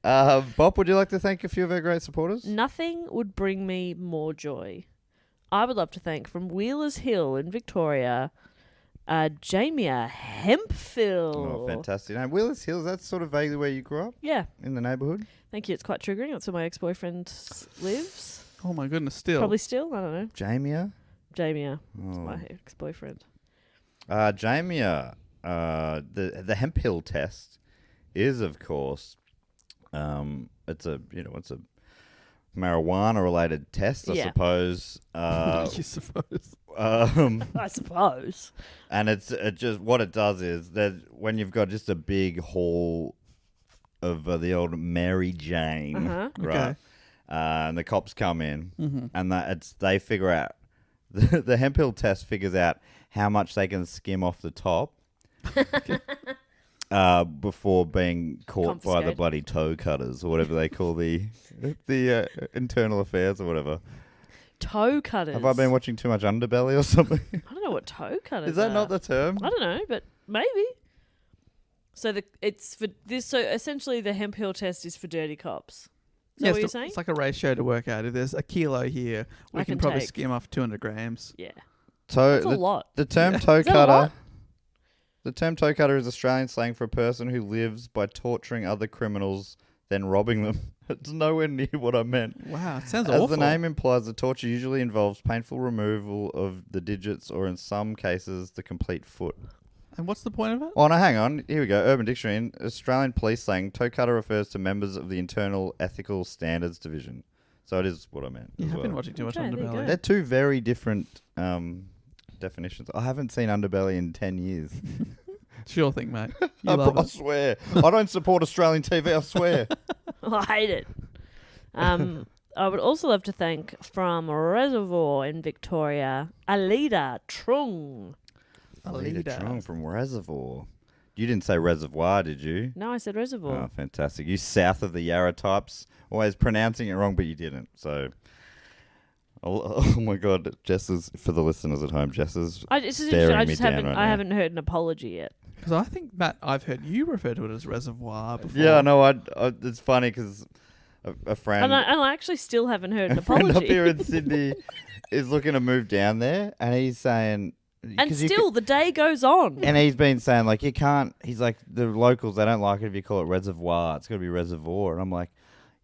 Bob, would you like to thank a few of our great supporters? Nothing would bring me more joy. I would love to thank from Wheelers Hill in Victoria, Jamia Hemphill. Oh, fantastic. Now, Willis Hills, that's sort of vaguely where you grew up, Yeah, in the neighbourhood? thank you. It's quite triggering. That's where my ex-boyfriend lives. Oh my goodness, still. Probably still. I don't know. Jamia? Jamia. That's Oh. my ex-boyfriend. Jamia, the Hemphill test is, of course, it's a marijuana related test, I Yeah. suppose. You suppose. I suppose. And it just what it does is that when you've got just a big haul of the old Mary Jane, Uh-huh. right? Okay. And the cops come in, Mm-hmm. and they figure out the Hemphill test figures out how much they can skim off the top before being caught by the Confiscated. bloody toe cutters or whatever they call the internal affairs or whatever. Toe cutters. Have I been watching too much Underbelly or something? I don't know what toe cutters Is that are. not the term? I don't know, but maybe. So it's for this. So essentially, the Hemphill test is for dirty cops. Is that what you're saying? It's like a ratio to work out. If there's a kilo here, we I can can probably take- skim off 200 grams. Yeah, Toe. that's a lot. The term toe Is that a cutter. lot? The term toe cutter is Australian slang for a person who lives by torturing other criminals, then robbing them. It's nowhere near what I meant. Wow, it sounds As awful. the name implies, the torture usually involves painful removal of the digits or, in some cases, the complete foot. And what's the point of it? Oh, no, hang on. Here we go. Urban Dictionary. In Australian police slang, toe cutter refers to members of the Internal Ethical Standards Division. So it is what I meant. You as have been well. watching too much Okay, there you Underbelly. go. They're two very different definitions. I haven't seen Underbelly in 10 years. It's your thing, mate. You love I it. swear. I don't support Australian TV, I swear. I hate it. I would also love to thank from Reservoir in Victoria, Alida Trung. Alida Alida. Trong from Reservoir. You didn't say reservoir, did you? No, I said Reservoir. Oh, fantastic. You south of the Yarra types. Always pronouncing it wrong, but you didn't. So, oh my God. Jess is, for the listeners at home, Jess is It's just staring interesting. I me just down haven't. right I now. haven't heard an apology yet. Because I think, Matt, I've heard you refer to it as reservoir before. Yeah, no, it's funny because a friend... And I actually still haven't heard an A friend apology. up here in Sydney is looking to move down there, and he's saying... And 'cause you still, the day goes on. And he's been saying, like, you can't... He's like, the locals, they don't like it if you call it reservoir. It's got to be reservoir. And I'm like,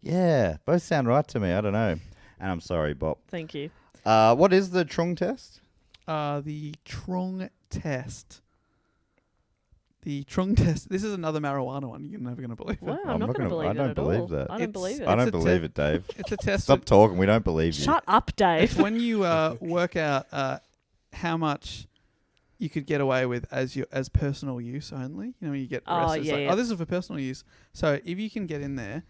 yeah, both sound right to me. I don't know. And I'm sorry, Bob. Thank you. What is the Trung test? The Trung test. The Trung test. This is another marijuana one. You're never going to believe it. Wow, I'm not going to believe I it don't at believe all. that. I don't It's- believe it. I don't It's a believe it, Dave. It's a test. Stop talking. We don't believe you. Shut up, Dave. It's when you work out how much you could get away with as personal use only. You know, when you get Oh, arrested. It's yeah, like, yeah. oh, this is for personal use. So if you can get in there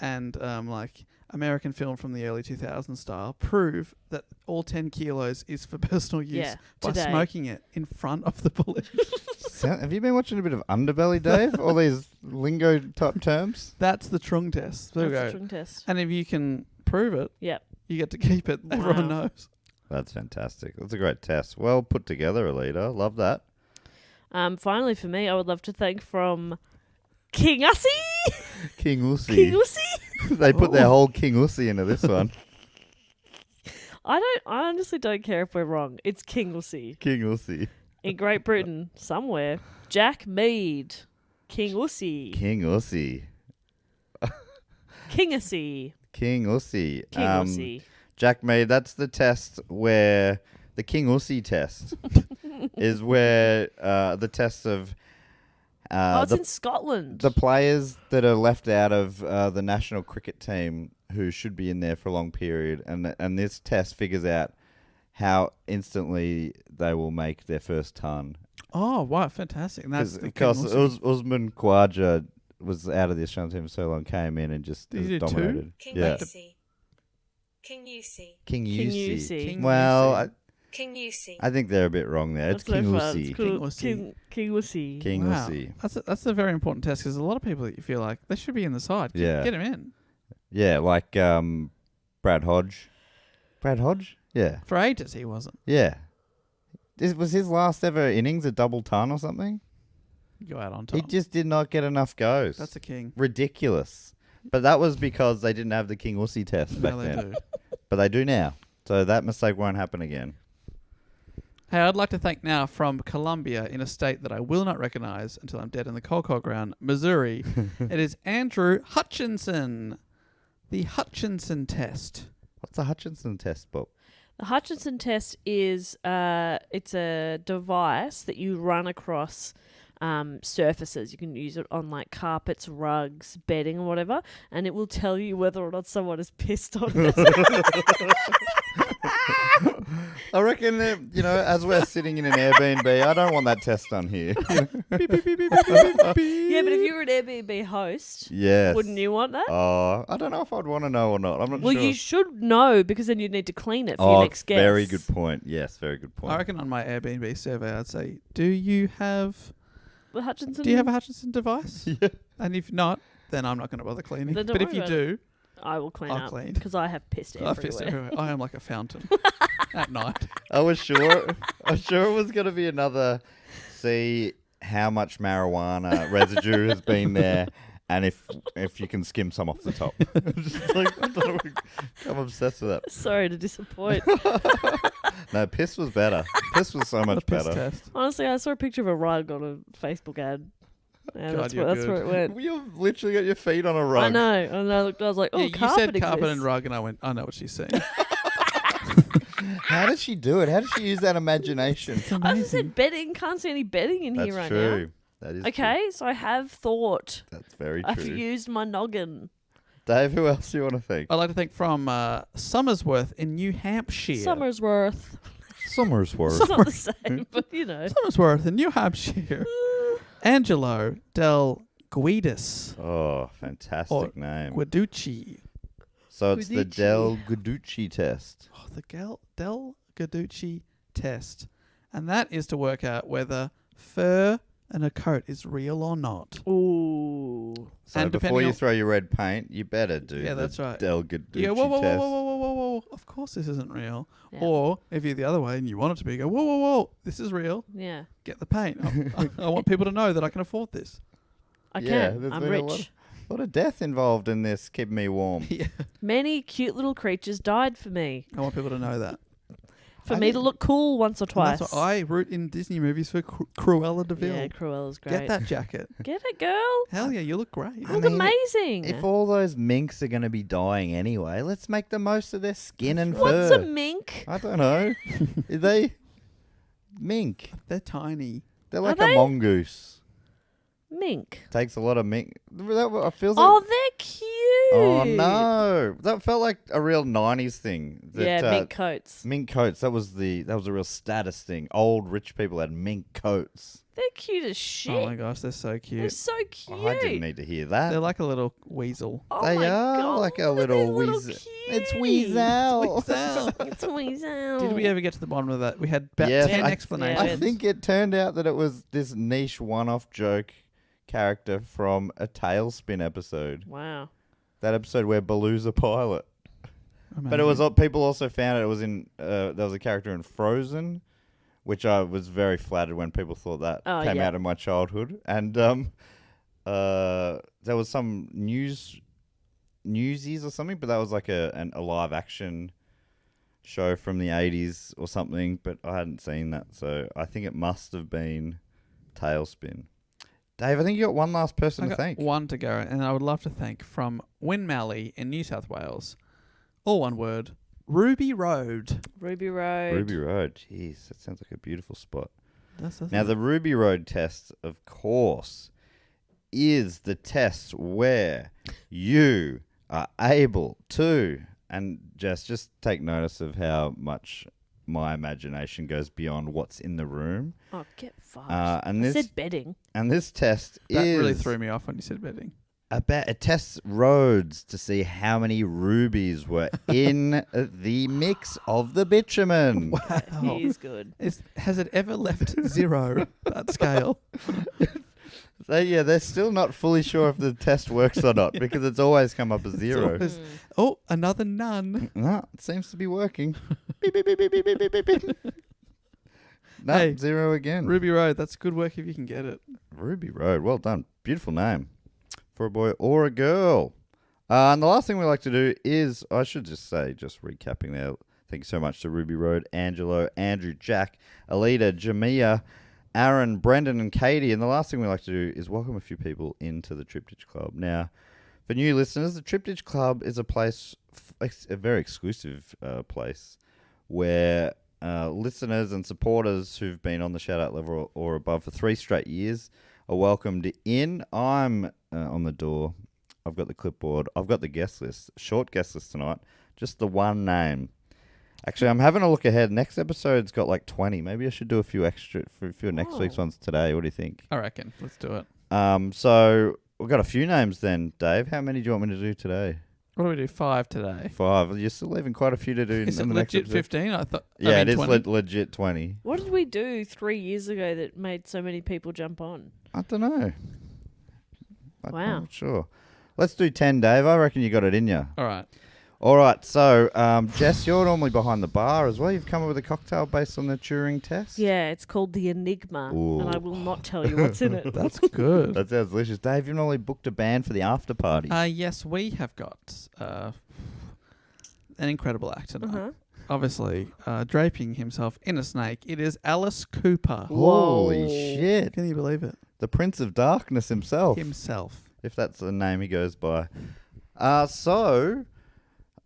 and like American film from the early 2000s style, prove that all 10 kilos is for personal use Yeah, by today. smoking it in front of the police. Have you been watching a bit of Underbelly, Dave? All these lingo type terms? That's the Trung test. There we That's go. the Trung test. And if you can prove it, Yep. you get to keep it. Everyone Wow. knows. That's fantastic. That's a great test. Well put together, Alida. Love that. Finally, for me, I would love to thank from King Ussie. King Ussie. King Ussie. They put their whole King Ussie into this one. I honestly don't care if we're wrong. It's King Ussie. King Ussie. In Great Britain, somewhere. Jack Mead. King Ussie. King Ussie. Kingacy. King Ussy. King Ussy. Jack Mead, that's the test where the King Ussy test is where the test of It's in Scotland. the players that are left out of the national cricket team who should be in there for a long period, and this test figures out how instantly they will make their first ton. Oh, wow, fantastic! And that's Because Usman Khawaja was out of the Australian team for so long, came in and just Did he do dominated. King Yeah. Ussy. King Ussy. King King Ussy. Ussy. Well, King Ussy. I think they're a bit wrong there. It's King Ussy. King Ussy. King Ussy. King Wow. Ussy. That's a very important test because a lot of people that you feel like they should be in the side. Yeah. Get him in. Yeah, like Brad Hodge. Brad Hodge? Yeah. For ages, he wasn't. Yeah. Was his last ever innings a double ton or something? Go out on top. He just did not get enough goes. That's a king. Ridiculous. But that was because they didn't have the King Ussy test back Now they then. do. But they do now. So that mistake won't happen again. Hey, I'd like to thank now from Columbia, in a state that I will not recognize until I'm dead in the cold ground, Missouri. It is Andrew Hutchinson. The Hutchinson test. What's the Hutchinson test, Bob? The Hutchinson test is it's a device that you run across surfaces. You can use it on like carpets, rugs, bedding, or whatever, and it will tell you whether or not someone is pissed on it. I reckon that, as we're sitting in an Airbnb, I don't want that test done here. Yeah, but if you were an Airbnb host, Yes. wouldn't you want that? I don't know if I'd want to know or not. I'm not Well, sure. you should know because then you'd need to clean it for your next guest. Very good point. Yes, very good point. I reckon on my Airbnb survey, I'd say, do you have The Hutchinson. a Hutchinson device? Yeah. And if not, then I'm not going to bother cleaning. Then don't But if worry you about do, I will clean I'll up clean. because I have pissed I everywhere. fist everywhere. I am like a fountain at night. I was sure it was going to be another see how much marijuana residue has been there and if you can skim some off the top. Just like, I don't know, I'm obsessed with that. Sorry to disappoint. No, piss was better. Piss was so much The piss better. test. Honestly, I saw a picture of a rug on a Facebook ad. Yeah, God, that's you're where it went. You've literally got your feet on a rug. I know. And I looked. I was like, "Oh, Yeah, you carpet said carpet exists. and rug, and I went, I know what she's saying. How did she do it? How did she use that imagination? It's I just amazing. said bedding. Can't see any bedding in That's here right true. That is now. Okay, so I have thought. true. That's very I've true. used my noggin. Dave, who else do you want to thank? I'd like to thank from Somersworth in New Hampshire. Summersworth. Somersworth. It's not the same, but you know. Somersworth in New Hampshire. Angelo Del Guidis. Oh, fantastic Or name. Guiducci. So it's the Guiducci. Del Guiducci test. Oh, the Del Guiducci test. And that is to work out whether fur and a coat is real or not. Ooh. So And before depending you on- throw your red paint, you better do Yeah, the that's right. Del Guiducci You go, whoa, whoa, whoa, test. whoa, whoa, whoa, whoa, whoa. Of course this isn't real. Yeah. Or if you're the other way and you want it to be, go, whoa, whoa, whoa, this is real. Yeah. Get the paint. I want people to know that I can afford this. I Yeah, can. there's I'm been a rich. lot of death involved in this. Keep me warm. Yeah. Many cute little creatures died for me. I want people to know that. For I me think- to look cool once or And twice. that's what I root in Disney movies for Cruella de Vil. Yeah, Cruella's great. Get that jacket. Get it, girl. Hell yeah, you look great. I Look mean, amazing. If all those minks are going to be dying anyway, let's make the most of their skin and What's fur. a mink? I don't know. Are they mink? They're tiny. They're like they? a mongoose. Mink. Takes a lot of mink. That feels like. Oh, they're cute. Oh no, that felt like a real '90s thing. That, Yeah, mink coats. Mink coats. That was a real status thing. Old rich people had mink coats. They're cute as shit. Oh my gosh, they're so They're cute. so cute. Oh, I didn't need to hear that. They're like a little weasel. Oh They my are God, like a look at little these weasel. It's cuties. Weasel. Weasel. It's Weasel. Did we ever get to the bottom of that? We had about Yes, 10 I- explanations. I think it turned out that it was this niche one-off joke character from a Tailspin episode. Wow. That episode where Baloo's a pilot. But it was people also found it was in there was a character in Frozen, which I was very flattered when people thought that Oh, came yeah. out of my childhood. And there was some newsies or something, but that was like a live action show from the 80s or something, but I hadn't seen that, so I think it must have been Tailspin. Dave, I think you got one last person I to got thank. one to go, and I would love to thank from Winmally in New South Wales. All one word. Ruby Road. Ruby Road. Ruby Road. Jeez, that sounds like a beautiful spot. That's Now, the Ruby Road test, of course, is the test where you are able to, and just take notice of how much my imagination goes beyond what's in the room. Oh, get fucked. And I this said bedding. and this test that is really threw me off when you said bedding. it tests roads to see how many rubies were in the mix of the bitumen. Wow. He's good. Has it ever left 0, that scale? They're still not fully sure if the test works or not because it's always come up as 0. always- Oh, another none. No, it seems to be working. Beep, beep, beep, beep, beep, beep, beep, beep. No, Hey, 0 again. Ruby Road, that's good work if you can get it. Ruby Road. Well done. Beautiful name for a boy or a girl. And the last thing we like to do is, I should just say, just recapping there, thank you so much to Ruby Road, Angelo, Andrew, Jack, Alita, Jamia, Aaron, Brendan, and Katie. And the last thing we like to do is welcome a few people into the Triptych Club. Now, for new listeners, the Triptych Club is a place, a very exclusive place, where listeners and supporters who've been on the shout-out level or above for 3 straight years are welcomed in. I'm on the door. I've got the clipboard. I've got the guest list. Short guest list tonight. Just the one name. Actually, I'm having a look ahead. Next episode's got like 20. Maybe I should do a few extra for a few next week's ones today. What do you think? I reckon. Let's do it. So we've got a few names then, Dave. How many do you want me to do today? What do we do? 5 today. 5. You're still leaving quite a few to do in Is it the next legit episode. 15? I thought. Yeah, I it mean is 20. legit 20. What did we do 3 years ago that made so many people jump on? I don't know. I'm Wow. not sure. Let's do 10, Dave. I reckon you got it in you. All right. All right. So, Jess, you're normally behind the bar as well. You've come up with a cocktail based on the Turing test. Yeah, it's called the Enigma, Ooh. and I will not tell you what's in it. That's good. That sounds delicious. Dave, you've normally booked a band for the after party. Yes, we have got an incredible act tonight. Obviously, draping himself in a snake. It is Alice Cooper. Holy Whoa. shit. Can you believe it? The Prince of Darkness himself. Himself. If that's the name he goes by. So,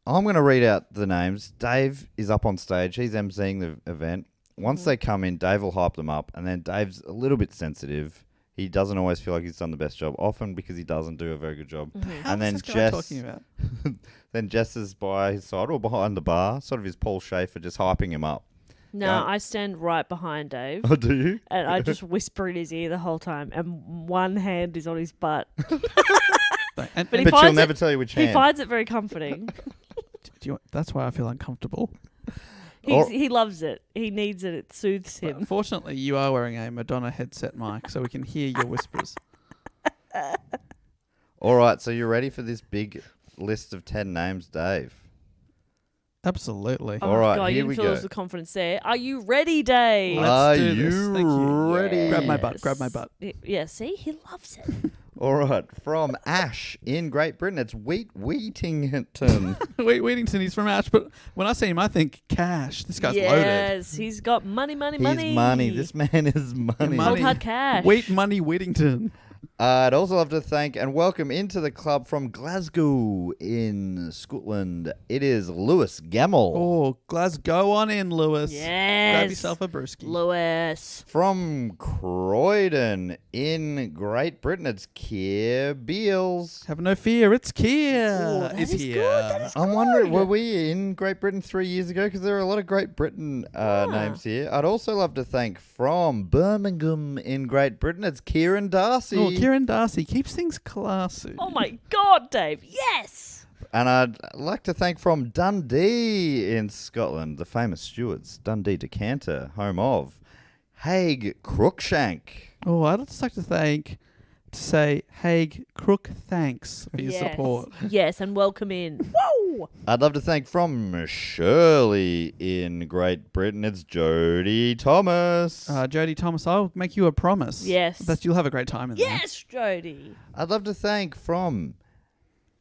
I'm going to read out the names. Dave is up on stage. He's emceeing the event. Once they come in, Dave will hype them up. And then Dave's a little bit sensitive. He doesn't always feel like he's done the best job, often because he doesn't do a very good job. How And then this guy Jess, talking about? then Jess is by his side or behind the bar, sort of his Paul Schaefer, just hyping him up. No, Yeah. I stand right behind Dave, Oh, do you? and I just whisper in his ear the whole time, and one hand is on his butt. And, But he But she'll finds never it, tell you which he hand. finds it very comforting. that's why I feel uncomfortable. He loves it. He needs it. It soothes him. Unfortunately, you are wearing a Madonna headset mic, so we can hear your whispers. All right, so you're ready for this big list of 10 names, Dave? Absolutely. Oh All right, God, here you we can feel go. the confidence there. Are you ready, Dave? Let's Are do this. you Thank you. ready? Grab my butt. Grab my butt. Yeah, see? He loves it. All right, from Ash in Great Britain, it's Wheatington. Wheatington, he's from Ash, but when I see him, I think cash. This guy's loaded. Yes, he's got money. He's money. This man is money. Money. Cold hard cash. Wheat Money Whittington. I'd also love to thank and welcome into the club from Glasgow in Scotland. It is Lewis Gamble. Oh, Glasgow on in, Lewis. Yes. Grab yourself a brewski. Lewis. From Croydon in Great Britain, it's Keir Beals. Have no fear, it's Keir. That is is here. good, that is I'm wondering, were we in Great Britain 3 years ago? Because there are a lot of Great Britain names here. I'd also love to thank from Birmingham in Great Britain, it's Kieran Darcy. Oh, Kieran Darcy keeps things classy. Oh my God, Dave. Yes. And I'd like to thank from Dundee in Scotland, the famous stewards, Dundee Decanter, home of Haig Crookshank. Oh, I'd just like to say, Haig Crook, thanks for your support. Yes, and welcome in. Whoa. I'd love to thank from Shirley in Great Britain, it's Jodie Thomas. Jodie Thomas, I'll make you a promise. Yes. That you'll have a great time in there. Yes, Jody. I'd love to thank from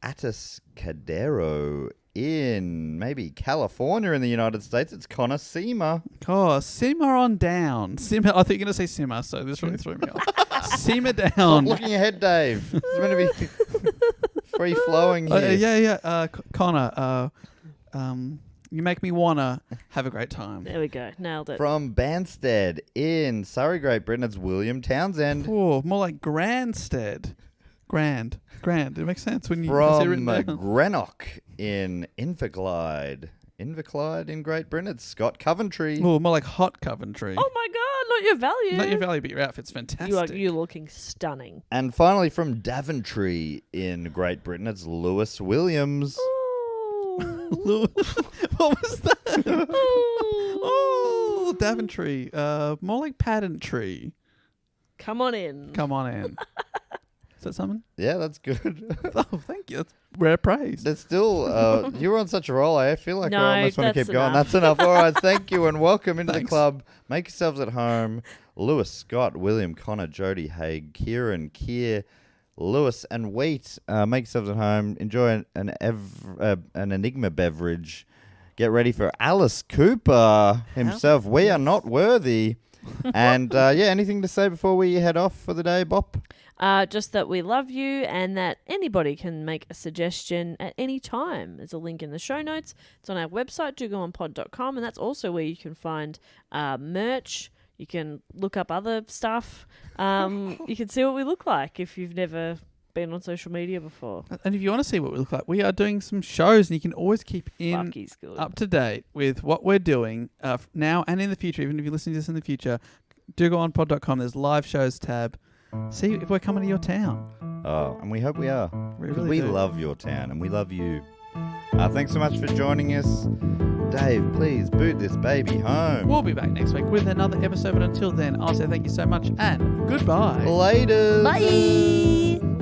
Atis Cadero in maybe California in the United States, it's Connor Seamer. Oh, simmer on down. Simmer. I think you're going to say simmer, so this really threw me off. simmer Stop down. looking ahead, Dave. It's meant to be free flowing here. Yeah. Connor, you make me wanna have a great time. There we go. Nailed it. From Banstead in Surrey, Great Britain, it's William Townsend. Oh, more like Grandstead. Grand. It makes sense when you see it From written down. Greenock in Inverclyde. Inverclyde in Great Britain, it's Scott Coventry. Oh, more like Hot Coventry. Oh my God, not your value. Not your value, but your outfit's fantastic. You're looking stunning. And finally from Daventry in Great Britain, it's Lewis Williams. Oh. What was that? Oh, Daventry. More like Paddentry. Come on in. Come on in. Is that something? Yeah, that's good. Oh, thank you. That's rare praise. There's still, you were on such a roll, I feel like No, I almost want to that's keep going. enough. That's enough. All right, thank you and welcome into the Thanks. club. Make yourselves at home. Lewis, Scott, William, Connor, Jody, Haig, Kieran, Keir, Lewis and Wheat. Make yourselves at home. Enjoy an Enigma beverage. Get ready for Alice Cooper himself. We are not worthy. And anything to say before we head off for the day, Bop? Just that we love you and that anybody can make a suggestion at any time. There's a link in the show notes. It's on our website, dogoonpod.com, and that's also where you can find merch. You can look up other stuff. You can see what we look like if you've never been on social media before. And if you want to see what we look like, we are doing some shows, and you can always keep Fuck, he's good. up to date with what we're doing now and in the future. Even if you're listening to this in the future, dogoonpod.com. There's live shows tab. See if we're coming to your town. Oh, and we hope we are. We Because really we do. love your town and we love you. Thanks so much for joining us. Dave, please boot this baby home. We'll be back next week with another episode, but until then, I'll say thank you so much and goodbye. Later. Bye.